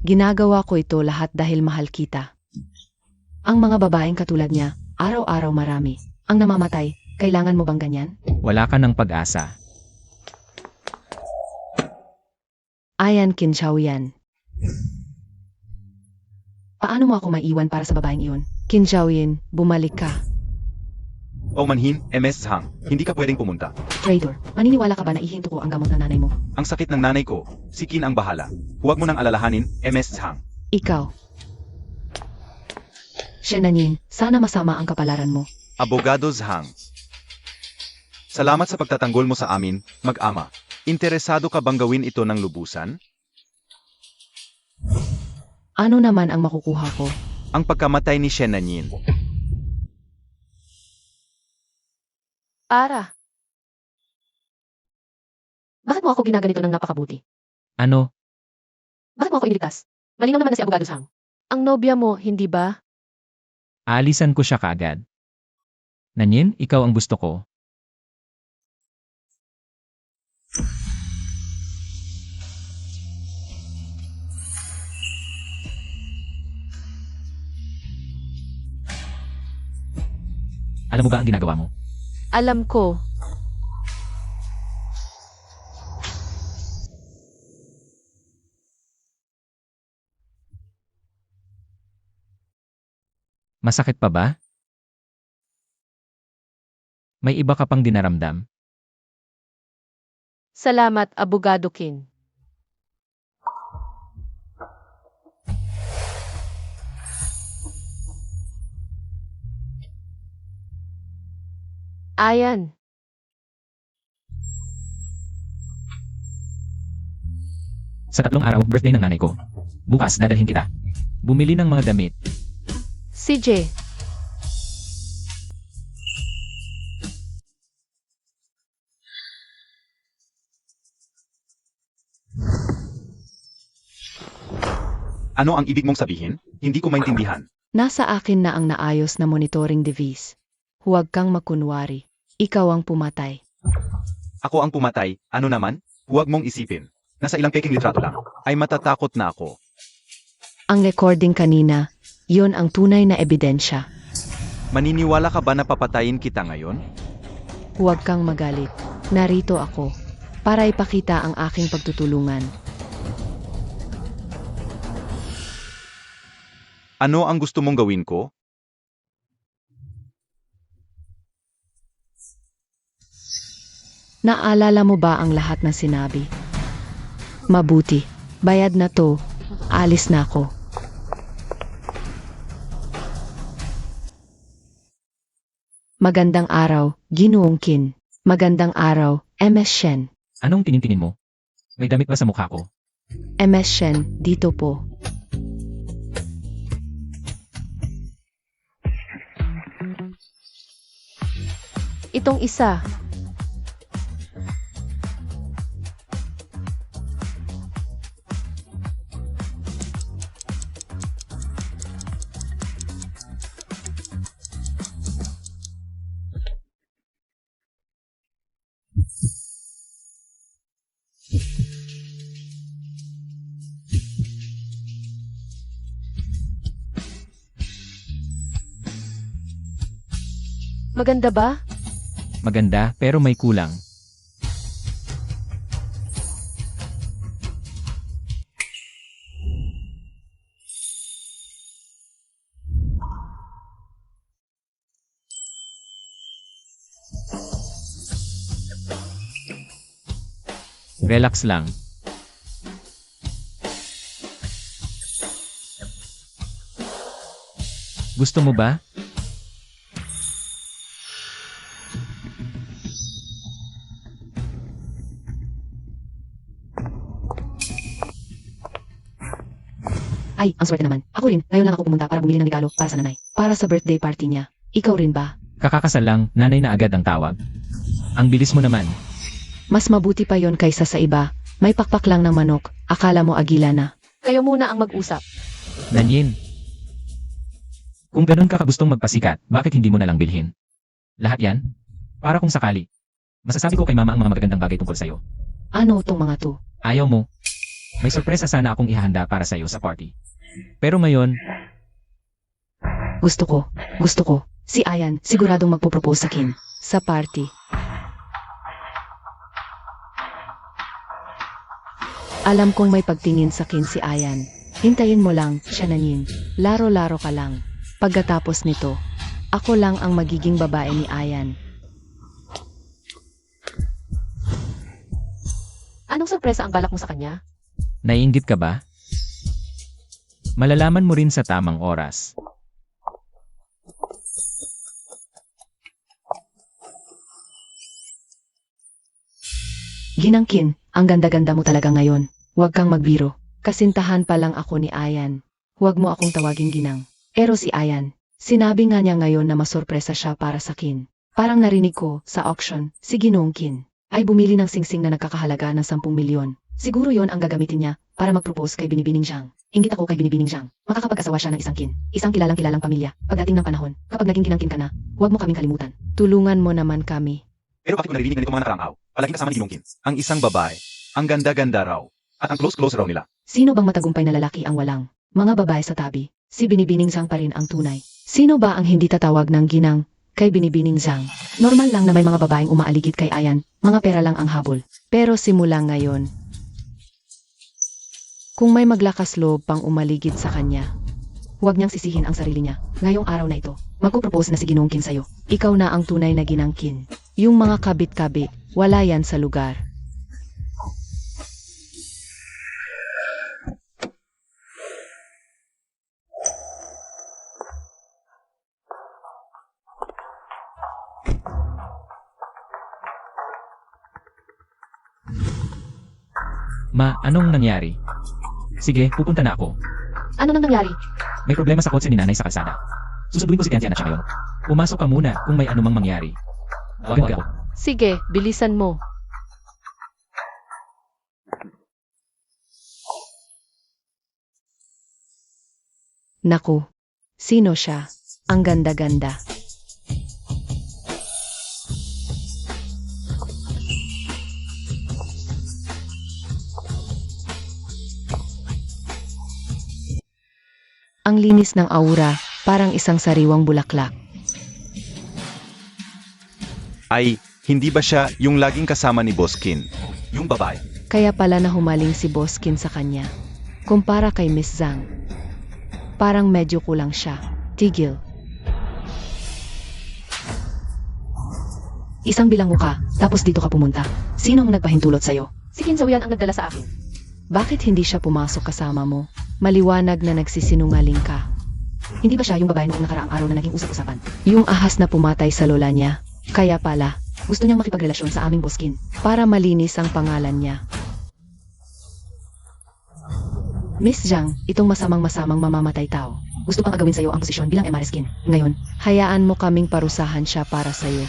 Ginagawa ko ito lahat dahil mahal kita. Ang mga babaeng katulad niya, araw-araw marami. Ang namamatay, kailangan mo bang ganyan? Wala ka ng pag-asa. Ayan, Kinchaw yan. Paano mo ako maiwan para sa babaeng iyon? Kinchaw yin, bumalik ka. O manhin, MS Hang, hindi ka pwedeng pumunta. Traitor, maniniwala ka ba na ihinto ko ang gamot ng nanay mo? Ang sakit ng nanay ko, si Kin ang bahala. Huwag mo nang alalahanin, MS Hang. Ikaw. Shenanyin, sana masama ang kapalaran mo. Abogado Zhang. Salamat sa pagtatanggol mo sa amin, mag-ama. Interesado ka bang gawin ito ng lubusan? Ano naman ang makukuha ko? Ang pagkamatay ni Shenanyin. Ara. Bakit mo ako ginaganito ng napakabuti? Ano? Bakit mo ako iniligtas? Malinaw naman na si Abogado Sang. Ang nobya mo, hindi ba? Aalisan ko siya kaagad. Nanyin, ikaw ang gusto ko. Alam mo ba ang ginagawa mo? Alam ko. Masakit pa ba? May iba ka pang dinaramdam? Salamat, Abogado Kin. Ayan. Sa 3 araw, birthday ng nanay ko. Bukas, dadalhin kita. Bumili ng mga damit. CJ. Ano ang ibig mong sabihin? Hindi ko maintindihan. Nasa akin na ang naayos na monitoring device. Huwag kang makunwari. Ikaw ang pumatay. Ako ang pumatay, ano naman? Huwag mong isipin. Nasa ilang peking litrato lang. Ay matatakot na ako. Ang recording kanina, yon ang tunay na ebidensya. Maniniwala ka ba na papatayin kita ngayon? Huwag kang magalit. Narito ako para ipakita ang aking pagtutulungan. Ano ang gusto mong gawin ko? Naalala mo ba ang lahat ng sinabi? Mabuti. Bayad na to. Alis na ako. Magandang araw, Ginoong Qin. Magandang araw, MS Shen. Anong tiningtingin mo? May damit ba sa mukha ko? MS Shen, dito po. Itong isa. Maganda ba? Maganda pero may kulang. Relax lang. Gusto mo ba? Ay, ang swerte naman. Ako rin, ngayon lang ako pumunta para bumili ng regalo para sa nanay. Para sa birthday party niya. Ikaw rin ba? Kakakasal lang, nanay na agad ang tawag. Ang bilis mo naman. Mas mabuti pa yon kaysa sa iba. May pakpak lang ng manok. Akala mo agila na. Kayo muna ang mag-usap. Nanyin. Kung ganun ka kagustong magpasikat, bakit hindi mo na lang bilhin? Lahat yan? Para kung sakali. Masasabi ko kay mama ang mga magagandang bagay tungkol sa'yo. Ano tong mga to? Ayaw mo. May sorpresa sana akong ihahanda para sa'yo sa party. Pero ngayon, Gusto ko. Si Ayan, siguradong magpo-propose sa Kin. Sa party. Alam kong may pagtingin sa Kin si Ayan. Hintayin mo lang, siya nanin. Laro-laro ka lang. Pagkatapos nito, ako lang ang magiging babae ni Ayan. Anong sorpresa ang balak mo sa kanya? naiinggit ka ba? Malalaman mo rin sa tamang oras. Ginangkin, ang ganda-ganda mo talaga ngayon. Huwag kang magbiro. Kasintahan pa lang ako ni Ayan. Huwag mo akong tawaging ginang. Pero si Ayan, sinabi nga niya ngayon na masorpresa siya para sa Kin. Parang narinig ko, sa auction, si Ginoong Kin ay bumili ng singsing na nagkakahalaga ng 10 milyon. Siguro yon ang gagamitin niya para mag-propose kay Binibining Zhang. Inggit ako kay Binibining Zhang. Makakapag-asawa siya ng isang Kin. Isang kilalang-kilalang pamilya. Pagdating ng panahon, kapag naging ginangkin ka na, huwag mo kaming kalimutan. Tulungan mo naman kami. Pero bakit ko narinig ganito mga nakaraang araw? Palaging kasama ni Ginong Kin. Ang isang babae. Ang ganda-ganda raw. At ang close-close raw nila. Sino bang matagumpay na lalaki ang walang mga babae sa tabi? Si Binibining Zhang pa rin ang tunay. Sino ba ang hindi tatawag ng ginang kay Binibining Zhang? Normal lang na may mga babaeng umaaligid kay Ayan, mga pera lang ang habol. Pero simula ngayon, kung may maglakas loob pang umaligid sa kanya, huwag niyang sisihin ang sarili niya. Ngayong araw na ito, magpo-propose na si Ginoong Kin sa'yo. Ikaw na ang tunay na ginangkin. Yung mga kabit-kabit, wala yan sa lugar. Ma, anong nangyari? Sige, pupunta na ako. Ano nang nangyari? May problema sa kotse ni nanay sa kalsada. Susunduin ko si Tiantian at siya ngayon. Pumasok ka muna kung may anumang mangyari. Tawagin mo ako. Sige, bilisan mo. Naku, sino siya? Ang ganda-ganda. Ang linis ng aura, parang isang sariwang bulaklak. Ay, Hindi ba siya yung laging kasama ni Boss Kin? Yung babae. Kaya pala na humaling si Boskin sa kanya. Kumpara kay Miss Zhang. Parang medyo kulang siya. Tigil. Isang bilanggo ka, tapos dito ka pumunta. Sino ang nagpahintulot sa'yo? Si Kim Zaoyan ang nagdala sa akin. Bakit hindi siya pumasok kasama mo? Maliwanag na nagsisinungaling ka. Hindi ba siya yung babae noong nakaraang araw na naging usap-usapan? Yung ahas na pumatay sa lola niya. Kaya pala, gusto niyang makipagrelasyon sa aming Boskin para malinis ang pangalan niya. Miss Zhang, itong masamang mamamatay tao. Gusto pang agawin sa'yo ang posisyon bilang Emareskin. Ngayon, hayaan mo kaming parusahan siya para sa'yo.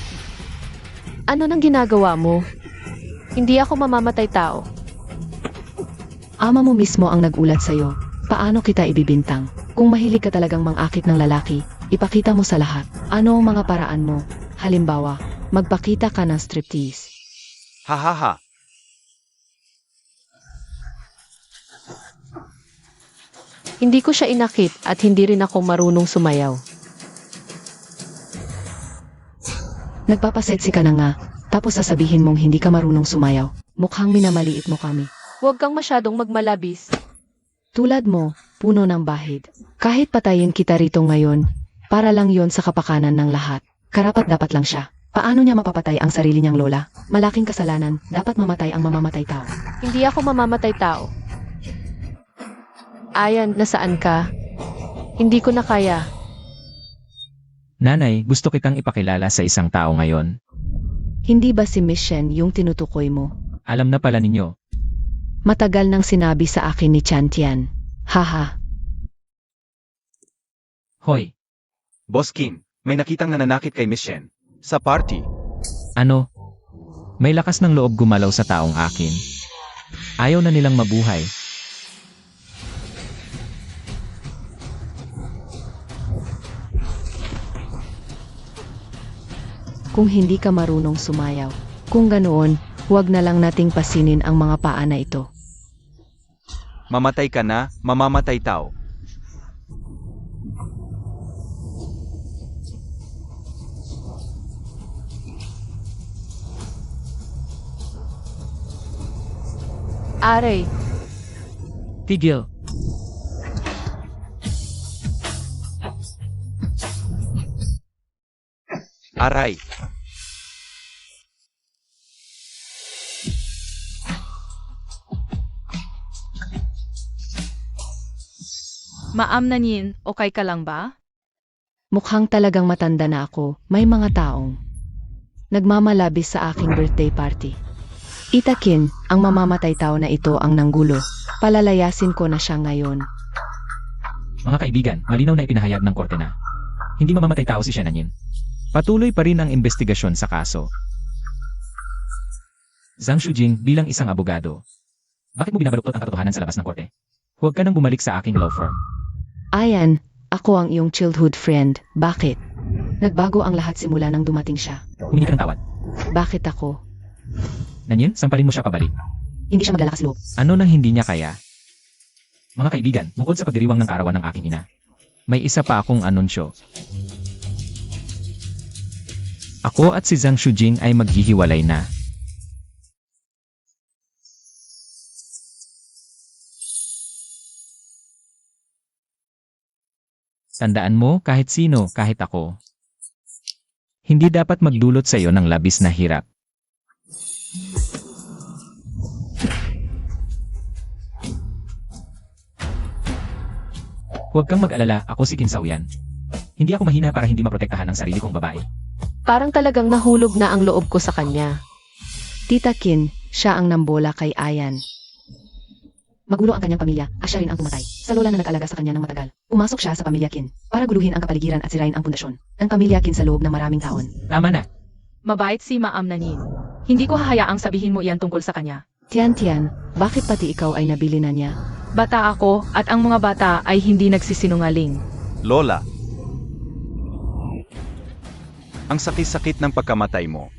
Ano nang ginagawa mo? Hindi ako mamamatay tao. Ama mo mismo ang nagulat sa'yo. Paano kita ibibintang? Kung mahilig ka talagang mangakit ng lalaki, ipakita mo sa lahat. Ano ang mga paraan mo? Halimbawa, magpakita ka ng striptease. Hahaha. Hindi ko siya inakit at hindi rin ako marunong sumayaw. Nagpapasetsi ka na nga, tapos sasabihin mong hindi ka marunong sumayaw. Mukhang minamaliit mo kami. Huwag kang masyadong magmalabis. Tulad mo, puno ng bahid. Kahit patayin kita rito ngayon, para lang yon sa kapakanan ng lahat. Karapat-dapat lang siya. Paano niya mapapatay ang sarili niyang lola? Malaking kasalanan, dapat mamatay ang mamamatay tao. Hindi ako mamamatay tao. Ayan, nasaan ka? Hindi ko na kaya. Nanay, gusto kitang ipakilala sa isang tao ngayon. Hindi ba si Miss Shen yung tinutukoy mo? Alam na pala ninyo. Matagal nang sinabi sa akin ni Chan Tian. Haha. Hoy, Boss Kin, may nakitang nananakit kay Miss Shen. Sa party. ano? May lakas ng loob gumalaw sa taong akin. Ayaw na nilang mabuhay. Kung hindi ka marunong sumayaw. Kung ganoon, huwag na lang nating pasinin ang mga paa na ito. Mamatay ka na, mamamatay tao. Aray, Tigil. Aray. Maam na Nin, okay ka lang ba? Mukhang talagang matanda na ako. May mga taong nagmamalabis sa aking birthday party. Itakin, ang mamamatay tao na ito ang nanggulo. Palalayasin ko na siya ngayon. Mga kaibigan, malinaw na ipinahayag ng korte na hindi mamamatay tao si Shenanyin. Patuloy pa rin ang investigasyon sa kaso. Zhang Shujing, bilang isang abogado, bakit mo binabaluktot ang katotohanan sa labas ng korte? Huwag ka nang bumalik sa aking law firm. Ayan, ako ang iyong childhood friend. Bakit? Nagbago ang lahat simula nang dumating siya. Humingi ka ng tawad. Bakit ako? Nanyin, sampalin mo siya pabalik. Hindi siya maglalakas loob. Ano nang hindi niya kaya? Mga kaibigan, bukod sa pagdiriwang ng kaarawan ng aking ina, may isa pa akong anunsyo. Ako at si Zhang Shujing ay maghihiwalay na. Tandaan mo, kahit sino, kahit ako, hindi dapat magdulot sa iyo ng labis na hirap. Huwag kang mag-alala, ako si Kim Zaoyan. Hindi ako mahina para hindi maprotektahan ang sarili kong babae. parang talagang nahulog na ang loob ko sa kanya. Tita Kin, siya ang nambola kay Ayan. Magulo ang kanyang pamilya, at siya rin ang pumatay. Sa lola na nag-alaga sa kanya ng matagal. Pumasok siya sa pamilya Kin para guluhin ang kapaligiran at sirain ang pundasyon ng pamilya Kin sa loob ng maraming taon. Tama na. Mabait si Maam na Nin. Hindi ko hahayaang sabihin mo iyan tungkol sa kanya. Tian, bakit pati ikaw ay nabili na niya? Bata ako at ang mga bata ay hindi nagsisinungaling. Lola. Ang sakit-sakit ng pagkamatay mo.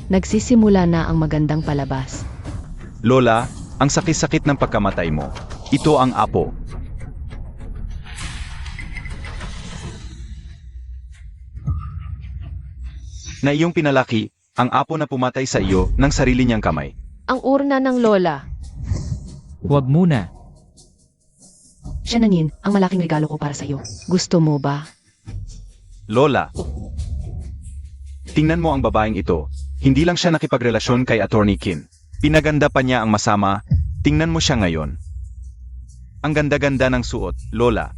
Nagsisimula na ang magandang palabas. Lola, ang sakit-sakit ng pagkamatay mo. Ito ang apo. na iyong pinalaki ang apo na pumatay sa iyo ng sarili niyang kamay. Ang urna ng lola. Huwag muna. Siya ang malaking regalo ko para sa iyo. Gusto mo ba? Lola, tingnan mo ang babaeng ito. Hindi lang siya nakipagrelasyon kay Attorney Kin. Pinaganda pa niya ang masama. Tingnan mo siya ngayon. Ang ganda-ganda ng suot, Lola.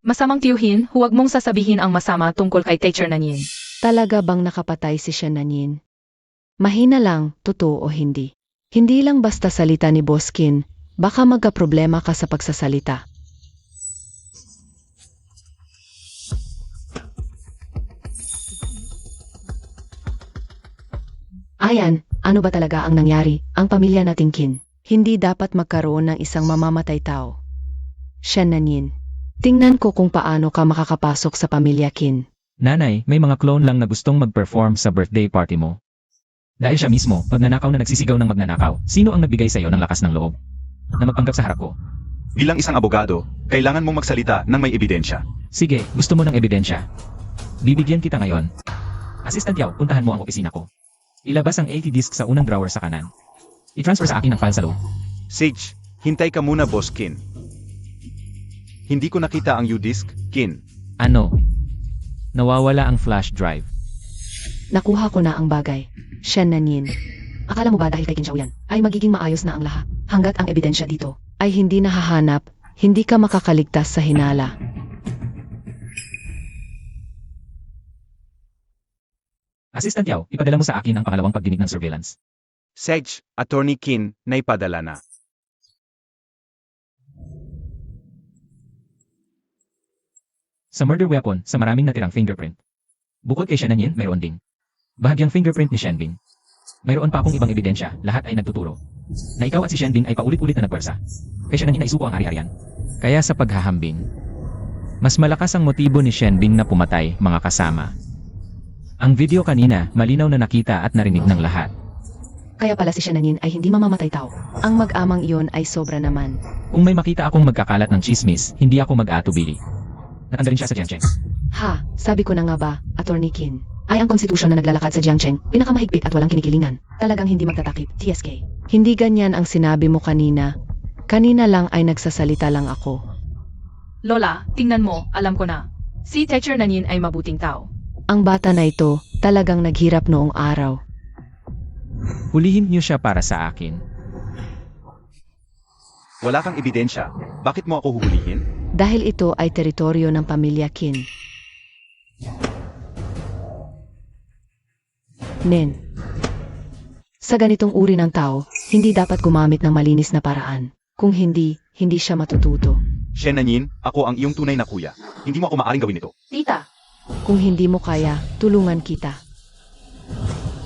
Masamang tiyuhin, huwag mong sasabihin ang masama tungkol kay Teacher Nanyin. Talaga bang nakapatay si Shananin? Mahina lang, totoo o hindi. Hindi lang basta salita ni Boskin, baka magka-problema ka sa pagsasalita. Ayan, ano ba talaga ang nangyari? Ang pamilya nating Kin. Hindi dapat magkaroon ng isang mamamatay tao. Shananin. Tingnan ko kung paano ka makakapasok sa pamilya Kin. Nanay, may mga clone lang na gustong mag-perform sa birthday party mo. Dahil siya mismo, magnanakaw na nagsisigaw ng magnanakaw, sino ang nagbigay sa iyo ng lakas ng loob? Na magpanggap sa harap ko. Bilang isang abogado, kailangan mong magsalita ng may ebidensya. Sige, gusto mo ng ebidensya. Bibigyan kita ngayon. Assistant Yao, puntahan mo ang opisina ko. Ilabas ang 80 disk sa unang drawer sa kanan. I-transfer sa akin ang file sa loob. Sage, hintay ka muna, Boss Kin. Hindi ko nakita ang U-disk, Kin. Ano? Nawawala ang flash drive. Nakuha ko na ang bagay. Shananin. Akala mo ba dahil kay Kin Xiao yan, ay magiging maayos na ang lahat? Hanggat ang ebidensya dito ay hindi nahahanap, hindi ka makakaligtas sa hinala. Assistant Yao, ipadala mo sa akin ang pangalawang pagdinig ng surveillance. Sage, Attorney Kin, naipadala na. Sa murder weapon, sa maraming natirang fingerprint. Bukod kay Shananin, mayroon ding bahagyang fingerprint ni Shenbing. Mayroon pa akong ibang ebidensya, lahat ay nagtuturo na ikaw at si Shenbing ay paulit-ulit na nagwersa. Kay Shananin ay isuko ang ari-arian. Kaya sa paghahambing, mas malakas ang motibo ni Shenbing na pumatay, mga kasama. Ang video kanina, malinaw na nakita at narinig ng lahat. Kaya pala si Shananin ay hindi mamamatay tao. Ang mag-amang iyon ay sobra naman. Kung may makita akong magkakalat ng chismis, hindi ako mag-aatubili. Nakanda rin siya sa Jiangcheng. Ha, sabi ko na nga ba, Attorney Kin, ay ang konstitusyon na naglalakad sa Jiangcheng, pinakamahigpit at walang kinikilingan. Talagang hindi magtatakip, TSK. Hindi ganyan ang sinabi mo kanina. Kanina lang ay nagsasalita lang ako. Lola, tingnan mo, alam ko na. Si Teacher Nanyin ay mabuting tao. Ang bata na ito, talagang naghirap noong araw. Hulihin niyo siya para sa akin. Wala kang ebidensya. Bakit mo ako huhulihin? Dahil ito ay teritoryo ng pamilya Kin. Nen. Sa ganitong uri ng tao, hindi dapat gumamit ng malinis na paraan. Kung hindi, hindi siya matututo. Shananin, ako ang iyong tunay na kuya. Hindi mo ako maaaring gawin ito. Tita, Kung hindi mo kaya, tulungan kita.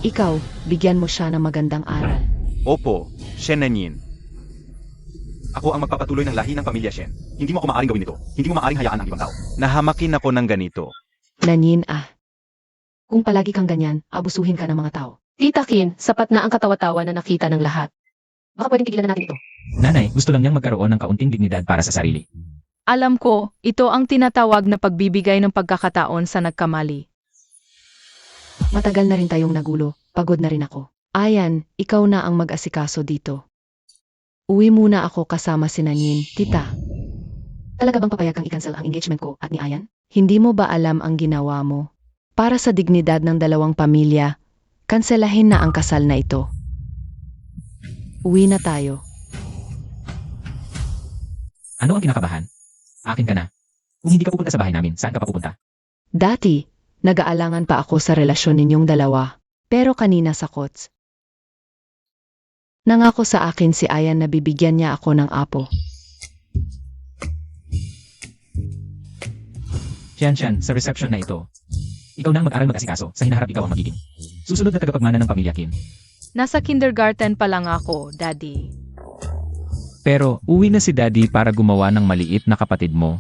Ikaw, bigyan mo siya ng magandang aral. Opo, Shananin. Ako ang magpapatuloy ng lahi ng pamilya Shen. Hindi mo ako maaaring gawin ito. Hindi mo maaaring hayaan ang ibang tao. Nahamakin ako ng ganito. Nanin ah. Kung palagi kang ganyan, abusuhin ka ng mga tao. Tita Kin, sapat na ang katawa-tawa na nakita ng lahat. Baka pwedeng tigilan na natin ito. Nanay, gusto lang niyang magkaroon ng kaunting dignidad para sa sarili. Alam ko, ito ang tinatawag na pagbibigay ng pagkakataon sa nagkamali. Matagal na rin tayong nagulo, pagod na rin ako. Ayan, ikaw na ang mag-asikaso dito. Uwi muna ako kasama si Nanin, tita. Talaga bang papayag kang i-cancel ang engagement ko at ni Ayan? Hindi mo ba alam ang ginawa mo? Para sa dignidad ng dalawang pamilya, kanselahin na ang kasal na ito. Uwi na tayo. Ano ang kinakabahan? Akin ka na. Kung hindi ka pupunta sa bahay namin, saan ka pa pupunta? Dati, nag-aalangan pa ako sa relasyon ninyong dalawa. Pero kanina sa kots. Nangako sa akin si Ayan na bibigyan niya ako ng apo. Siyan, sa reception na ito. Ikaw na ang mag-aral mag-asikaso, sa hinaharap ikaw ang magiging susunod na tagapagmana ng pamilya Kim. Nasa kindergarten pa lang ako, Daddy. Pero, uwi na si Daddy para gumawa ng maliit na kapatid mo.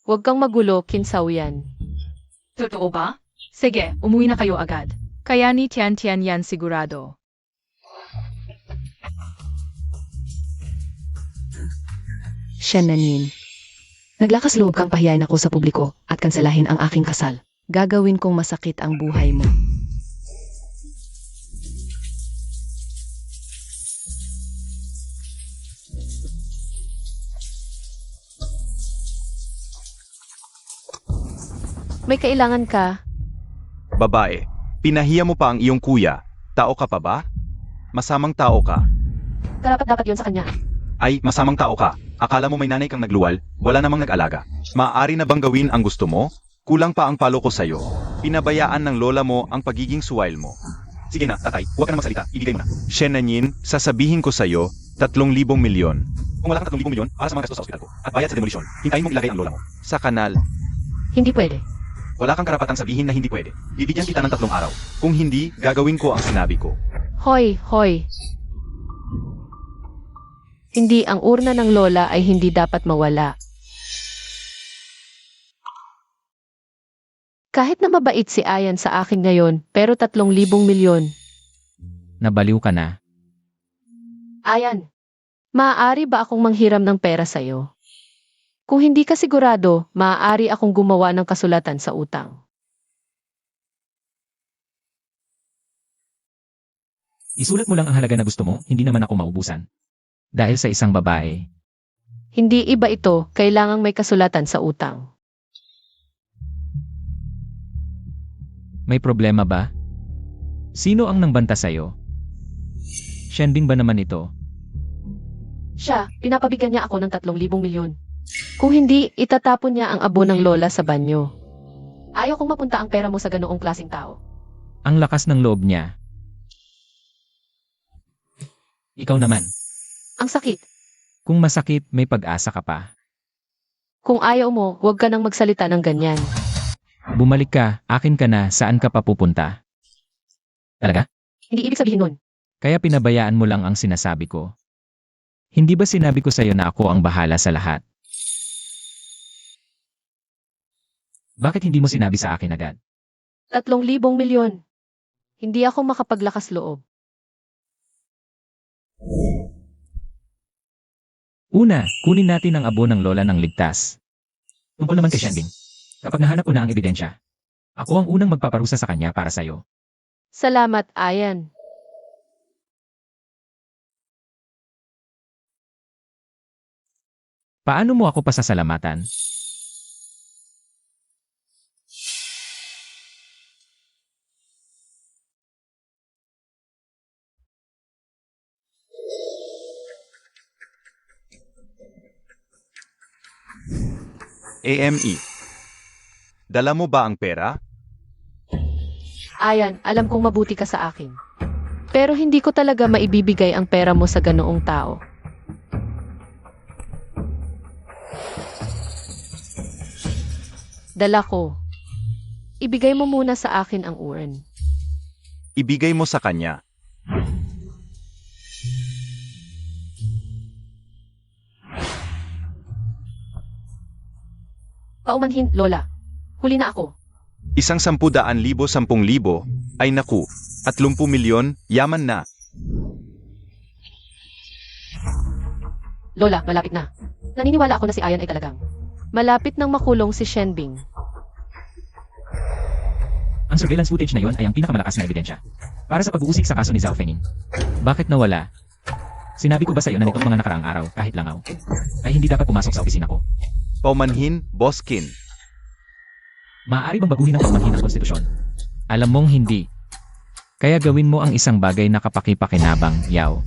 Huwag kang magulo, Kinsaw yan. Totoo ba? Sige, umuwi na kayo agad. Kaya ni Tian yan sigurado. Shananin. Naglakas loob kang pahiyain ako sa publiko at kanselahin ang aking kasal. Gagawin kong masakit ang buhay mo. May kailangan ka. Babae, pinahiya mo pa ang iyong kuya. Tao ka pa ba? Masamang tao ka. Karapat-dapat yon sa kanya. Ay, masamang tao ka. Akala mo may nanay kang nagluwal, wala namang nag-alaga. Maaari na bang gawin ang gusto mo? Kulang pa ang palo ko sa'yo. Pinabayaan ng lola mo ang pagiging suwail mo. Sige na, tatay, huwag ka na magsalita. Ibigay mo na. Shenanin, sasabihin ko sa'yo, 3,000 milyon. Kung wala kang 3,000 milyon, para sa mga gastos sa ospital ko. At bayad sa demolisyon, hintayin mong ilagay ang lola mo. Sa kanal, Hindi pwede. wala kang karapatang sabihin na hindi pwede. Bibigyan kita ng 3 araw. Kung hindi, gagawin ko ang sinabi ko. Hoy, hoy. Hindi, ang urna ng lola ay hindi dapat mawala. Kahit na mabait si Ayan sa akin ngayon, pero 3,000 milyon. Nabaliw ka na. Ayan, maaari ba akong manghiram ng pera sa'yo? Kung hindi ka sigurado, maaari akong gumawa ng kasulatan sa utang. Isulat mo lang ang halaga na gusto mo, hindi naman ako maubusan. Dahil sa isang babae. Hindi iba ito, kailangang may kasulatan sa utang. May problema ba? Sino ang nangbanta sa'yo? Shenbing ba naman ito? Siya, pinapabigyan niya ako ng 3,000 milyon. Kung hindi, itatapon niya ang abo ng lola sa banyo. Ayaw kong mapunta ang pera mo sa ganoong klaseng tao. Ang lakas ng loob niya. Ikaw naman. Ang sakit. Kung masakit, may pag-asa ka pa. Kung ayaw mo, huwag ka nang magsalita ng ganyan. Bumalik ka, akin ka na, saan ka pa pupunta? Talaga? Hindi ibig sabihin nun. Kaya pinabayaan mo lang ang sinasabi ko. Hindi ba sinabi ko sa'yo na ako ang bahala sa lahat? Bakit hindi mo sinabi sa akin agad? 3,000 milyon. Hindi ako makapaglakas loob. Una, kunin natin ang abo ng lola ng ligtas. Tungkol naman kay Shenbing. Kapag nahanap ko na ang ebidensya, ako ang unang magpaparusa sa kanya para sa'yo. Salamat, Ayan. Paano mo ako pasasalamatan? AME. Dala mo ba ang pera? Ayan, alam kong mabuti ka sa akin. Pero hindi ko talaga maibibigay ang pera mo sa ganoong tao. Dala ko. Ibigay mo muna sa akin ang urn. Ibigay mo sa kanya. Paumanhin, Lola. Huli na ako. Isang 10,000, 10,000, ay naku, 30 milyon, yaman na. Lola, malapit na. Naniniwala ako na si Ayan ay talagang malapit nang makulong si Shenbing. Ang surveillance footage na yon ay ang pinakamalakas na ebidensya para sa pag-uusig sa kaso ni Zhao Fengin. Bakit nawala? Sinabi ko ba sa iyo na nitong mga nakaraang araw, kahit langaw, ay hindi dapat pumasok sa opisina ko? Paumanhin, Boss Kin. Maaari bang baguhin ng paumanhin ang konstitusyon? Alam mong hindi. Kaya gawin mo ang isang bagay na kapaki-pakinabang, Yao.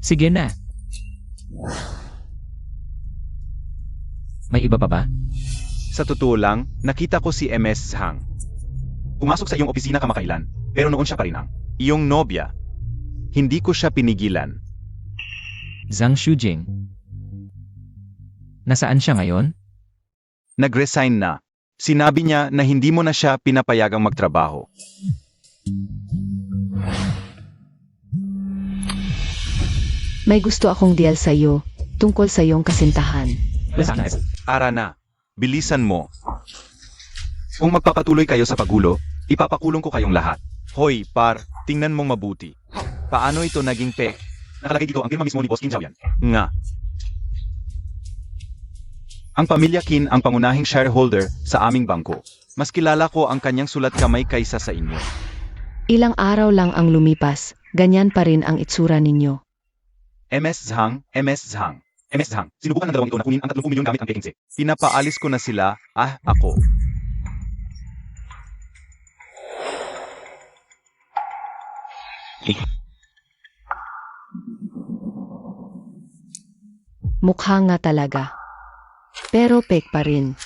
Sige na. May iba pa ba? Sa totoo lang, nakita ko si MS Hang. Pumasok sa iyong opisina kamakailan, pero noon siya pa rin ang iyong nobya. Hindi ko siya pinigilan. Zhang Shujing. Nasaan siya ngayon? Nag-resign na. Sinabi niya na hindi mo na siya pinapayagang magtrabaho. May gusto akong deal sa'yo, tungkol sa iyong kasintahan. Ara na, bilisan mo. Kung magpapatuloy kayo sa pagulo, ipapakulong ko kayong lahat. Hoy, par, tingnan mong mabuti. Paano ito naging pek? Nakalagay dito ang firma mismo ni Boss Kim Zhao Yan. Nga. Ang pamilya Qin ang pangunahing shareholder sa aming bangko. Mas kilala ko ang kanyang sulat kamay kaysa sa inyo. Ilang araw lang ang lumipas, ganyan pa rin ang itsura ninyo. MS Zhang, MS Zhang. MS Zhang, sinubukan ng dalawang ito na kunin ang 30 milyon gamit ang Peking Se. Pinapaalis ko na sila, ako. Mukha nga talaga. Pero fake pa rin.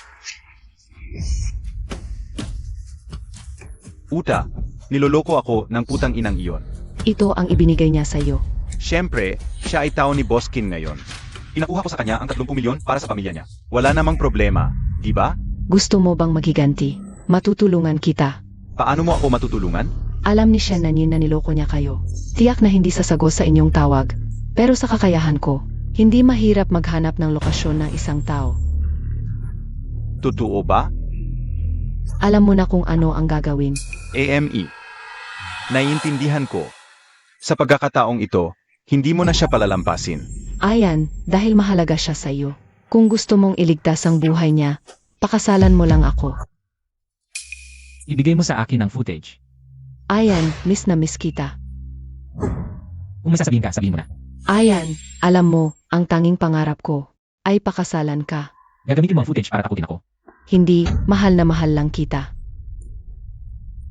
Uta, niloloko ako ng putang inang iyon. Ito ang ibinigay niya sa'yo. Siyempre, siya ay tao ni Boskin ngayon. Inakuha ko sa kanya ang 30 milyon para sa pamilya niya. Wala namang problema, di ba? Gusto mo bang maghiganti? Matutulungan kita. Paano mo ako matutulungan? Alam ni Shannon na niloko niya kayo. Tiyak na hindi sasagos sa inyong tawag. Pero sa kakayahan ko, hindi mahirap maghanap ng lokasyon ng isang tao. Totoo ba? Alam mo na kung ano ang gagawin. AME. Naiintindihan ko. Sa pagkakataong ito, hindi mo na siya palalampasin. Ayan, dahil mahalaga siya sa'yo. Kung gusto mong iligtas ang buhay niya, pakasalan mo lang ako. Ibigay mo sa akin ang footage. Ayan, miss na miss kita. Kung may sasabihin ka, sabihin mo na. Ayan, alam mo, ang tanging pangarap ko ay pakasalan ka. Gagamitin mo ang footage para takutin ako. Hindi, mahal na mahal lang kita.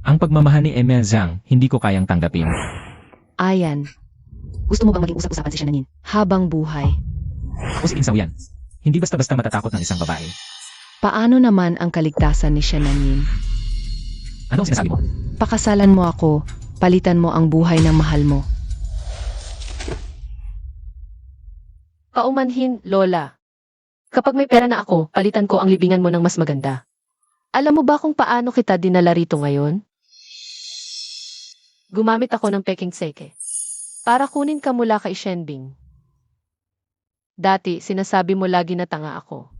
Ang pagmamahal ni Emil Zhang, hindi ko kayang tanggapin. Ayan. Gusto mo bang maging usap-usapan si Shannon? Habang buhay. O si Insaw yan. Hindi basta-basta matatakot ng isang babae. Paano naman ang kaligtasan ni Shannon? Ano ang sinasabi mo? Pakasalan mo ako, palitan mo ang buhay ng mahal mo. Paumanhin, Lola. Kapag may pera na ako, palitan ko ang libingan mo ng mas maganda. Alam mo ba kung paano kita dinala rito ngayon? Gumamit ako ng Peking Seke. Para kunin ka mula kay Shenbing. Dati, sinasabi mo lagi na tanga ako.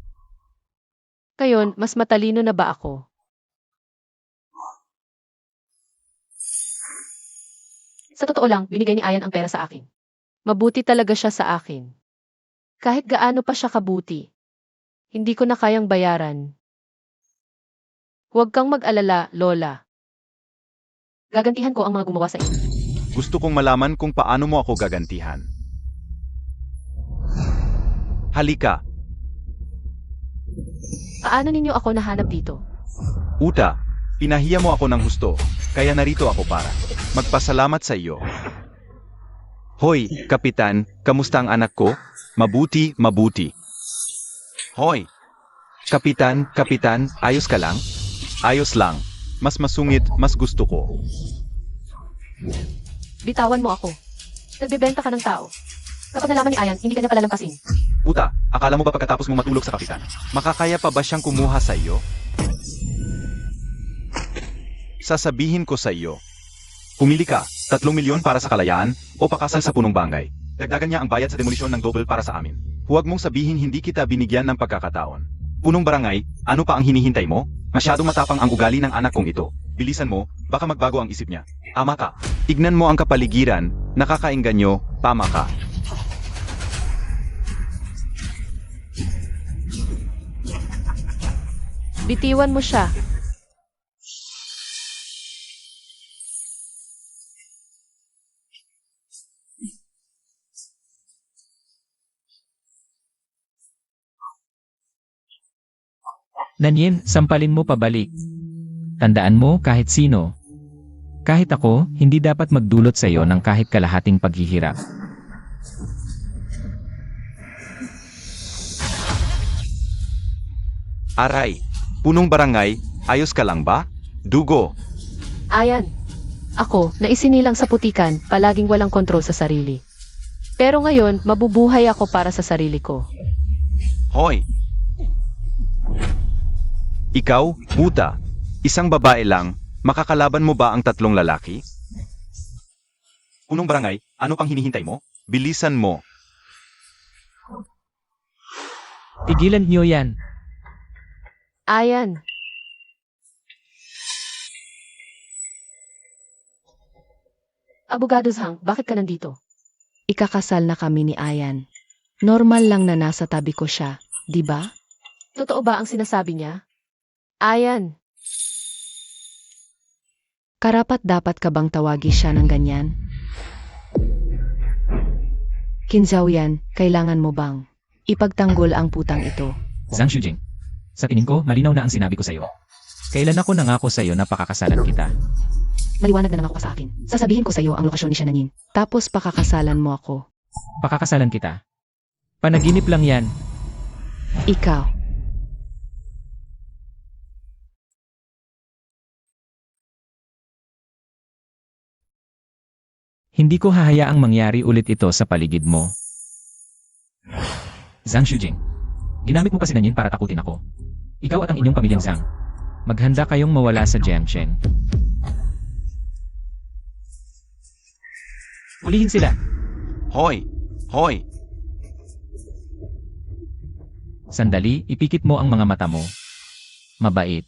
Ngayon, mas matalino na ba ako? Sa totoo lang, binigay ni Ayan ang pera sa akin. Mabuti talaga siya sa akin. Kahit gaano pa siya kabuti. Hindi ko na kayang bayaran. Huwag kang mag-alala, Lola. Gagantihan ko ang mga gumawa sa inyo. Gusto kong malaman kung paano mo ako gagantihan. Halika, Paano ninyo ako nahanap dito? Uta, pinahiya mo ako ng husto, kaya narito ako para magpasalamat sa iyo. Hoy, Kapitan, kamusta ang anak ko? Mabuti, mabuti. Hoy, Kapitan, ayos ka lang? Ayos lang. Mas masungit, mas gusto ko. Bitawan mo ako. Nagbebenta ka ng tao. Kapag nalaman ni Ayan, hindi ka niya palalampasin. Uta, akala mo ba pagkatapos mong matulog sa Kapitan, makakaya pa ba siyang kumuha sa iyo? Sasabihin ko sa iyo. Pumili ka, 3 milyon para sa kalayaan, o pakasal sa punong bangay. Dagdagan niya ang bayad sa demolisyon ng double para sa amin. Huwag mong sabihin hindi kita binigyan ng pagkakataon. Punong barangay, ano pa ang hinihintay mo? Masyadong matapang ang ugali ng anak kong ito. Bilisan mo, baka magbago ang isip niya. Ama ka. Tignan mo ang kapaligiran, nakakaengganyo, tama ka. Bitiwan mo siya. Nanyin, sampalin mo pabalik. Tandaan mo kahit sino. Kahit ako, hindi dapat magdulot sa iyo ng kahit kalahating paghihirap. Aray, punong barangay, ayos ka lang ba? Dugo. Ayan. Ako, na isinilang sa putikan, palaging walang kontrol sa sarili. Pero ngayon, mabubuhay ako para sa sarili ko. Hoy! Ikaw, Uta, isang babae lang, makakalaban mo ba ang 3 lalaki? Punong barangay, ano pang hinihintay mo? Bilisan mo. Tigilan niyo yan. Ayan. Abogado Zhang, bakit ka nandito? Ikakasal na kami ni Ayan. Normal lang na nasa tabi ko siya, di ba? Totoo ba ang sinasabi niya? Ayan. Karapat-dapat ka bang tawagi siya ng ganyan? Kinzaoyan, kailangan mo bang ipagtanggol ang putang ito? Zhang Shujing. Sa tingin ko, malinaw na ang sinabi ko sa'yo. Kailan ako nangako sa'yo na pakakasalan kita? Maliwanag na naman ako sa akin. Sasabihin ko sa iyo ang lokasyon ni Shananin. Tapos pakakasalan mo ako. Pakakasalan kita. Panaginip lang yan. Ikaw. Hindi ko hahayaang mangyari ulit ito sa paligid mo. Zhang Shujing. Ginamit mo pa si Nanyin para takutin ako. Ikaw at ang inyong pamilyang Zhang. Maghanda kayong mawala sa Jiangcheng. Hulihin sila. Hoy! Hoy! Sandali, ipikit mo ang mga mata mo. Mabait.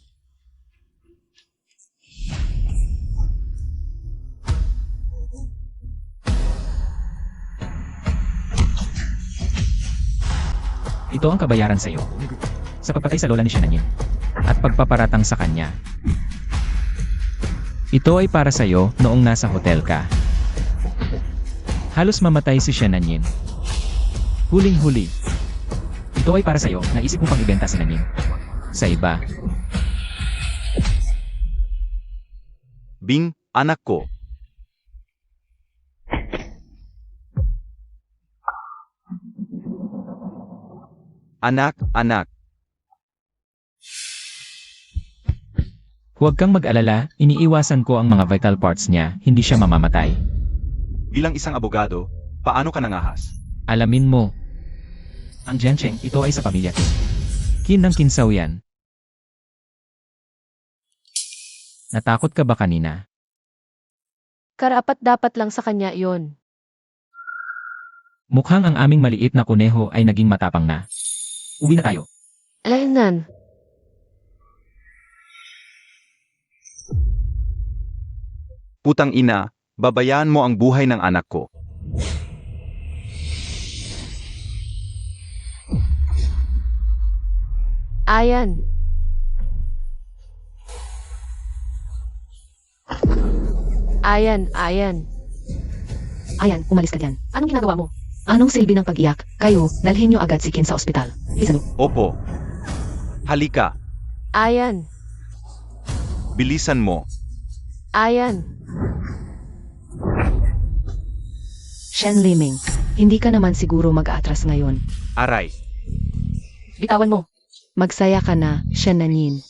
Ito ang kabayaran sa iyo. Sa pagpatay sa lola ni Shananin. At pagpaparatang sa kanya. Ito ay para sa iyo noong nasa hotel ka. Halos mamatay si Shananin. Huling-huli. Ito ay para sa iyo, naisip mo pang ibenta si Nanin. Sa iba. Bing, anak ko. Anak, anak. Huwag kang mag-alala, iniiwasan ko ang mga vital parts niya, hindi siya mamamatay. Bilang isang abogado, paano ka nangahas? Alamin mo. Ang Jiangcheng, ito ay sa pamilya ko. Kin ng Kinzaoyan. Natakot ka ba kanina? Karapat-dapat lang sa kanya yon. Mukhang ang aming maliit na kuneho ay naging matapang na. Uwi na tayo. Alainan. Putang ina, babayaan mo ang buhay ng anak ko. Ayan. Ayan, ayan. Ayan, umalis ka dyan. Anong ginagawa mo? Anong silbi ng pag-iyak? Kayo, dalhin niyo agad si Kin sa ospital. Bilisan mo. Opo. Halika, Ayan. bilisan mo. Ayan. Shen Liming, hindi ka naman siguro mag-aatras ngayon. Aray, Bitawan mo. Magsaya ka na, Shen Nanyin.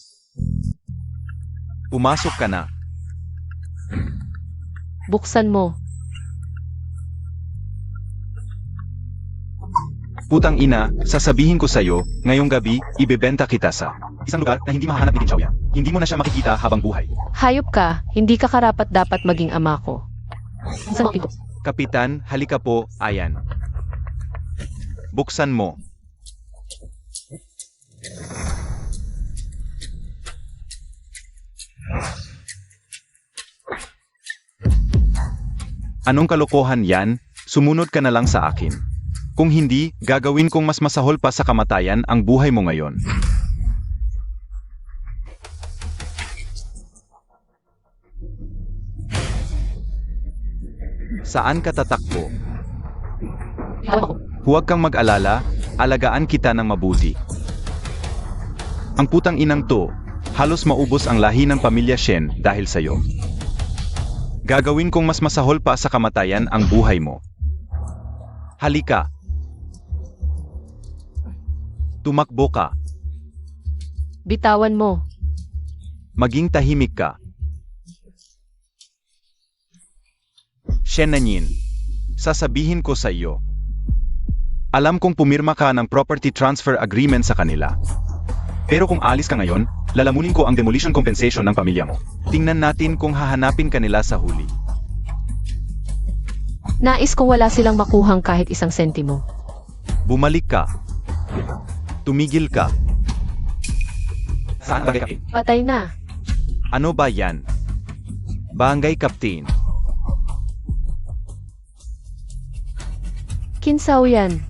pumasok ka na. Buksan mo. Putang ina, sasabihin ko sa'yo, ngayong gabi, ibebenta kita sa isang lugar na hindi mahanap ni Kinzaoyan. Hindi mo na siya makikita habang buhay. Hayop ka, hindi ka karapat-dapat maging ama ko. Saan ito? Kapitan, halika po, ayan. Buksan mo. Anong kalokohan yan? Sumunod ka na lang sa akin. Kung hindi, gagawin kong mas masahol pa sa kamatayan ang buhay mo ngayon. Saan ka tatakbo? Bitawan ako. Huwag kang mag-alala, alagaan kita ng mabuti. Ang putang inang to, halos maubos ang lahi ng pamilya Shen dahil sa'yo. Gagawin kong mas masahol pa sa kamatayan ang buhay mo. Halika. Tumakbo ka. Bitawan mo. Maging tahimik ka. Shen Nanyin, sasabihin ko sa iyo. Alam kong pumirma ka ng property transfer agreement sa kanila. Pero kung alis ka ngayon, lalamunin ko ang demolition compensation ng pamilya mo. Tingnan natin kung hahanapin ka nila sa huli. Nais kong wala silang makuhang kahit isang sentimo. Bumalik ka. Tumigil ka. Saan bagay, Kaptin? Patay na. Ano ba yan? Bangay, Kaptin. Kinzaoyan.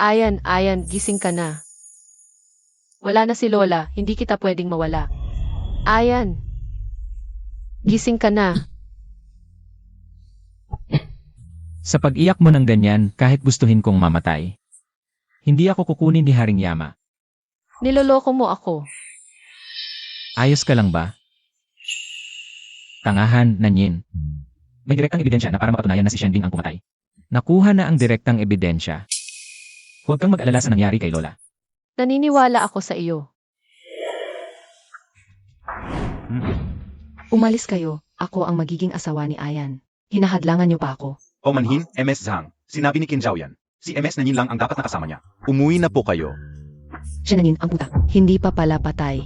Ayan, ayan, gising ka na. Wala na si Lola, hindi kita pwedeng mawala. Ayan. Gising ka na. Sa pag-iyak mo ng ganyan, kahit gustuhin kong mamatay. Hindi ako kukunin ni Haring Yama. Niloloko mo ako. Ayos ka lang ba? Tangahan, Nanyin. May direktang ebidensya na para mapatunayan na si Shenbing ang pumatay. Nakuha na ang direktang ebidensya. Huwag kang mag-alala sa nangyari kay Lola. Naniniwala ako sa iyo. Umalis kayo, ako ang magiging asawa ni Ayan. Hinahadlangan niyo pa ako. O manhin, MS Zhang. Sinabi ni Qin Zhao yan. Si MS Nanyin lang ang dapat nakasama niya. Umuwi na po kayo. Shenanin ang puta. Hindi pa pala patay.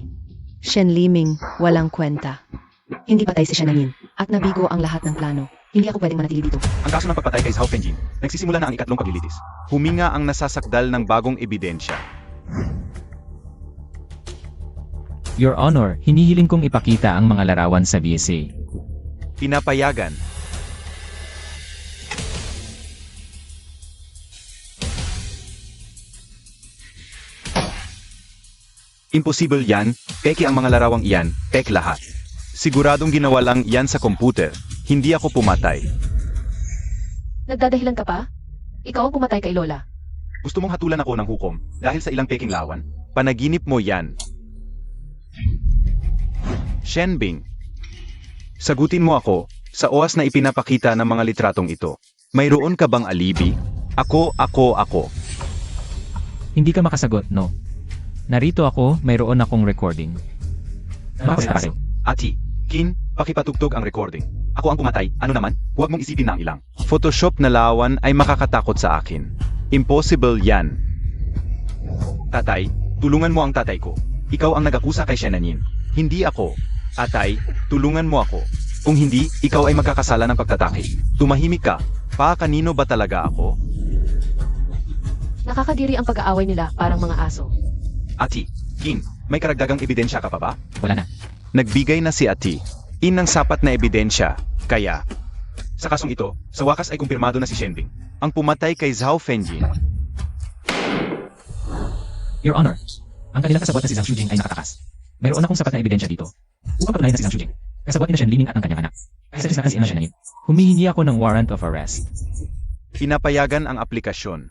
Shen Liming, walang kwenta. Hindi patay si Shenanin. At nabigo ang lahat ng plano. Hindi ako pwedeng manatili dito. Ang kaso ng pagpatay kay Zhao Fengjin, nagsisimula na ang ikatlong paglilitis. Huminga ang nasasakdal ng bagong ebidensya. Your Honor, hinihiling kong ipakita ang mga larawan sa VSA. Pinapayagan. Imposible yan, peke ang mga larawang iyan, pek lahat. Siguradong ginawa lang yan sa komputer, hindi ako pumatay. Nagdadahilan ka pa? Ikaw ang pumatay kay Lola. Gusto mong hatulan ako ng hukom dahil sa ilang peking lawan? Panaginip mo yan. Shenbing. Sagutin mo ako, sa oras na ipinapakita ng mga litratong ito, mayroon ka bang alibi? Ako. Hindi ka makasagot, no? Narito ako, mayroon akong recording. Bakit? Ati, Qin, pakipatugtog ang recording. Ako ang pumatay, ano naman? Huwag mong isipin na ang ilang. Photoshop na lawan ay makakatakot sa akin. Impossible yan. Tatay, tulungan mo ang tatay ko. Ikaw ang nag-akusa kay Shenanin. Hindi ako. Atay, tulungan mo ako. Kung hindi, ikaw ay magkakasala ng pagtatake. Tumahimik ka. Kanino ba talaga ako? Nakakadiri ang pag-aaway nila parang mga aso. Ati, Qin, may karagdagang ebidensya ka pa ba? Wala na. Nagbigay na si Ati. Ng sapat na ebidensya. Kaya, sa kasong ito, sa wakas ay kumpirmado na si Shenbing, ang pumatay kay Zhao Fengjin. Your Honor, ang kanilang kasabot na si Zhang Shujing ay nakatakas. Mayroon akong sapat na ebidensya dito. Upang patunayan na si Zhang Shujing, kasabot ni na Shen Liming at ang kanyang anak. Kaya sa na si Ina Shenanin, humihingi ako ng warrant of arrest. Pinapayagan ang aplikasyon.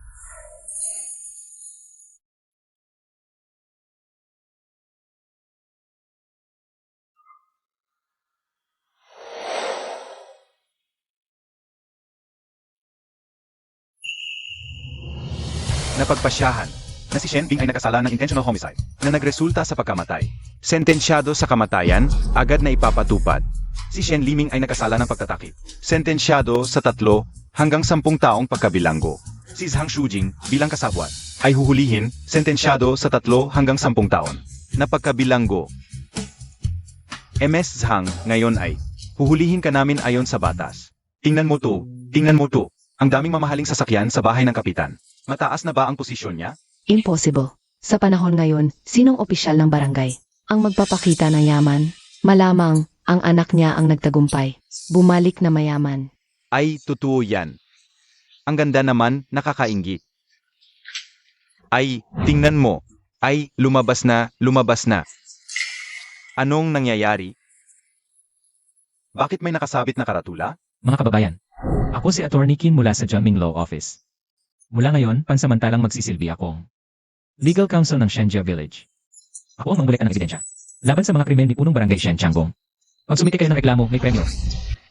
Napagpasyahan na si Shenbing ay nakasala ng intentional homicide na nagresulta sa pagkamatay. Sentensyado sa kamatayan, agad na ipapatupad. Si Shen Liming ay nakasala ng pagtatakip. Sentensyado sa 3 hanggang 10 taong pagkabilanggo. Si Zhang Shujing bilang kasabwat ay huhulihin, sentensyado sa 3 hanggang 10 taon na pagkabilanggo. MS Zhang ngayon ay huhulihin ka namin ayon sa batas. Tingnan mo to. Ang daming mamahaling sasakyan sa bahay ng kapitan. Mataas na ba ang posisyon niya? Impossible. Sa panahon ngayon, sinong opisyal ng barangay ang magpapakita ng yaman? Malamang, ang anak niya ang nagtagumpay. Bumalik na mayaman. Ay, totoo yan. Ang ganda naman, nakakainggit. Ay, tingnan mo. Ay, lumabas na. Anong nangyayari? Bakit may nakasabit na karatula? Mga kababayan, ako si Attorney Qin mula sa Jiaming Law Office. Mula ngayon, pansamantalang magsisilbi akong Legal Counsel ng Shenjia Village. Ako ang mangbulikan ng ebidensya laban sa mga krimen ni punong barangay Shen Changgong. Pag sumiti kayo ng reklamo, may premyo.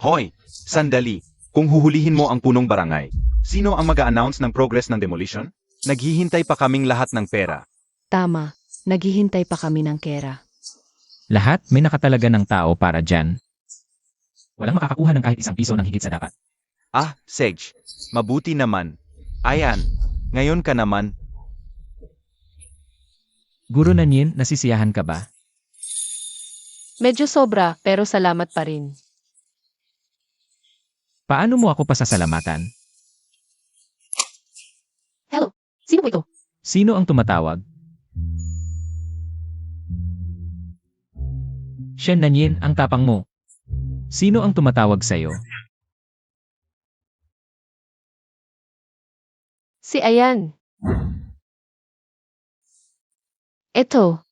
Hoy, sandali. Kung huhulihin mo ang punong barangay, sino ang mag-a-announce ng progress ng demolition? Naghihintay pa kaming lahat ng pera. Tama, naghihintay pa kami ng kera. Lahat may nakatalaga ng tao para dyan. Walang makakakuha ng kahit isang piso ng higit sa dapat. Ah, Sej, mabuti naman. Ayan, ngayon ka naman. Guro Nanyin, nasisiyahan ka ba? Medyo sobra, pero salamat pa rin. Paano mo ako pasasalamatan? Hello, sino po ito? Sino ang tumatawag? Shen Nanyin, ang tapang mo. Sino ang tumatawag sa'yo? Si Ayan. Eto,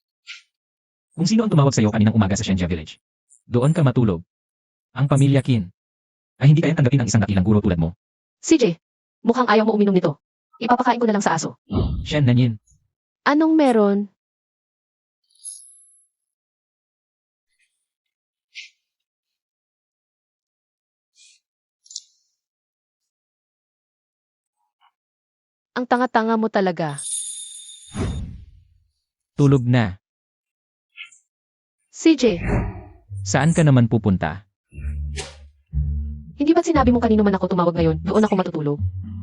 Kung sino ang tumawag sa'yo kaninang umaga sa Shenjia Village. Doon ka matulog. Ang pamilya Qin ay hindi kayang tanggapin ang isang dakilang guro tulad mo. CJ, mukhang ayaw mo uminom nito. Ipapakain ko na lang sa aso. Shen Nanyin, Anong meron? Ang tanga-tanga mo talaga. tulog na. CJ, Saan ka naman pupunta? hindi ba't sinabi mo kanino man ako tumawag ngayon, doon ako matutulog?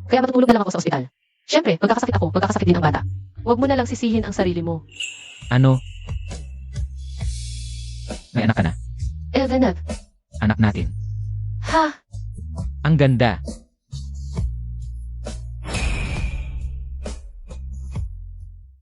Kaya matutulog na lang ako sa ospital. Siyempre, magkakasakit ako, magkakasakit din ang bata. Huwag mo na lang sisihin ang sarili mo. Ano? May anak ka na. Elvenab, Anak natin. ha? Ang ganda.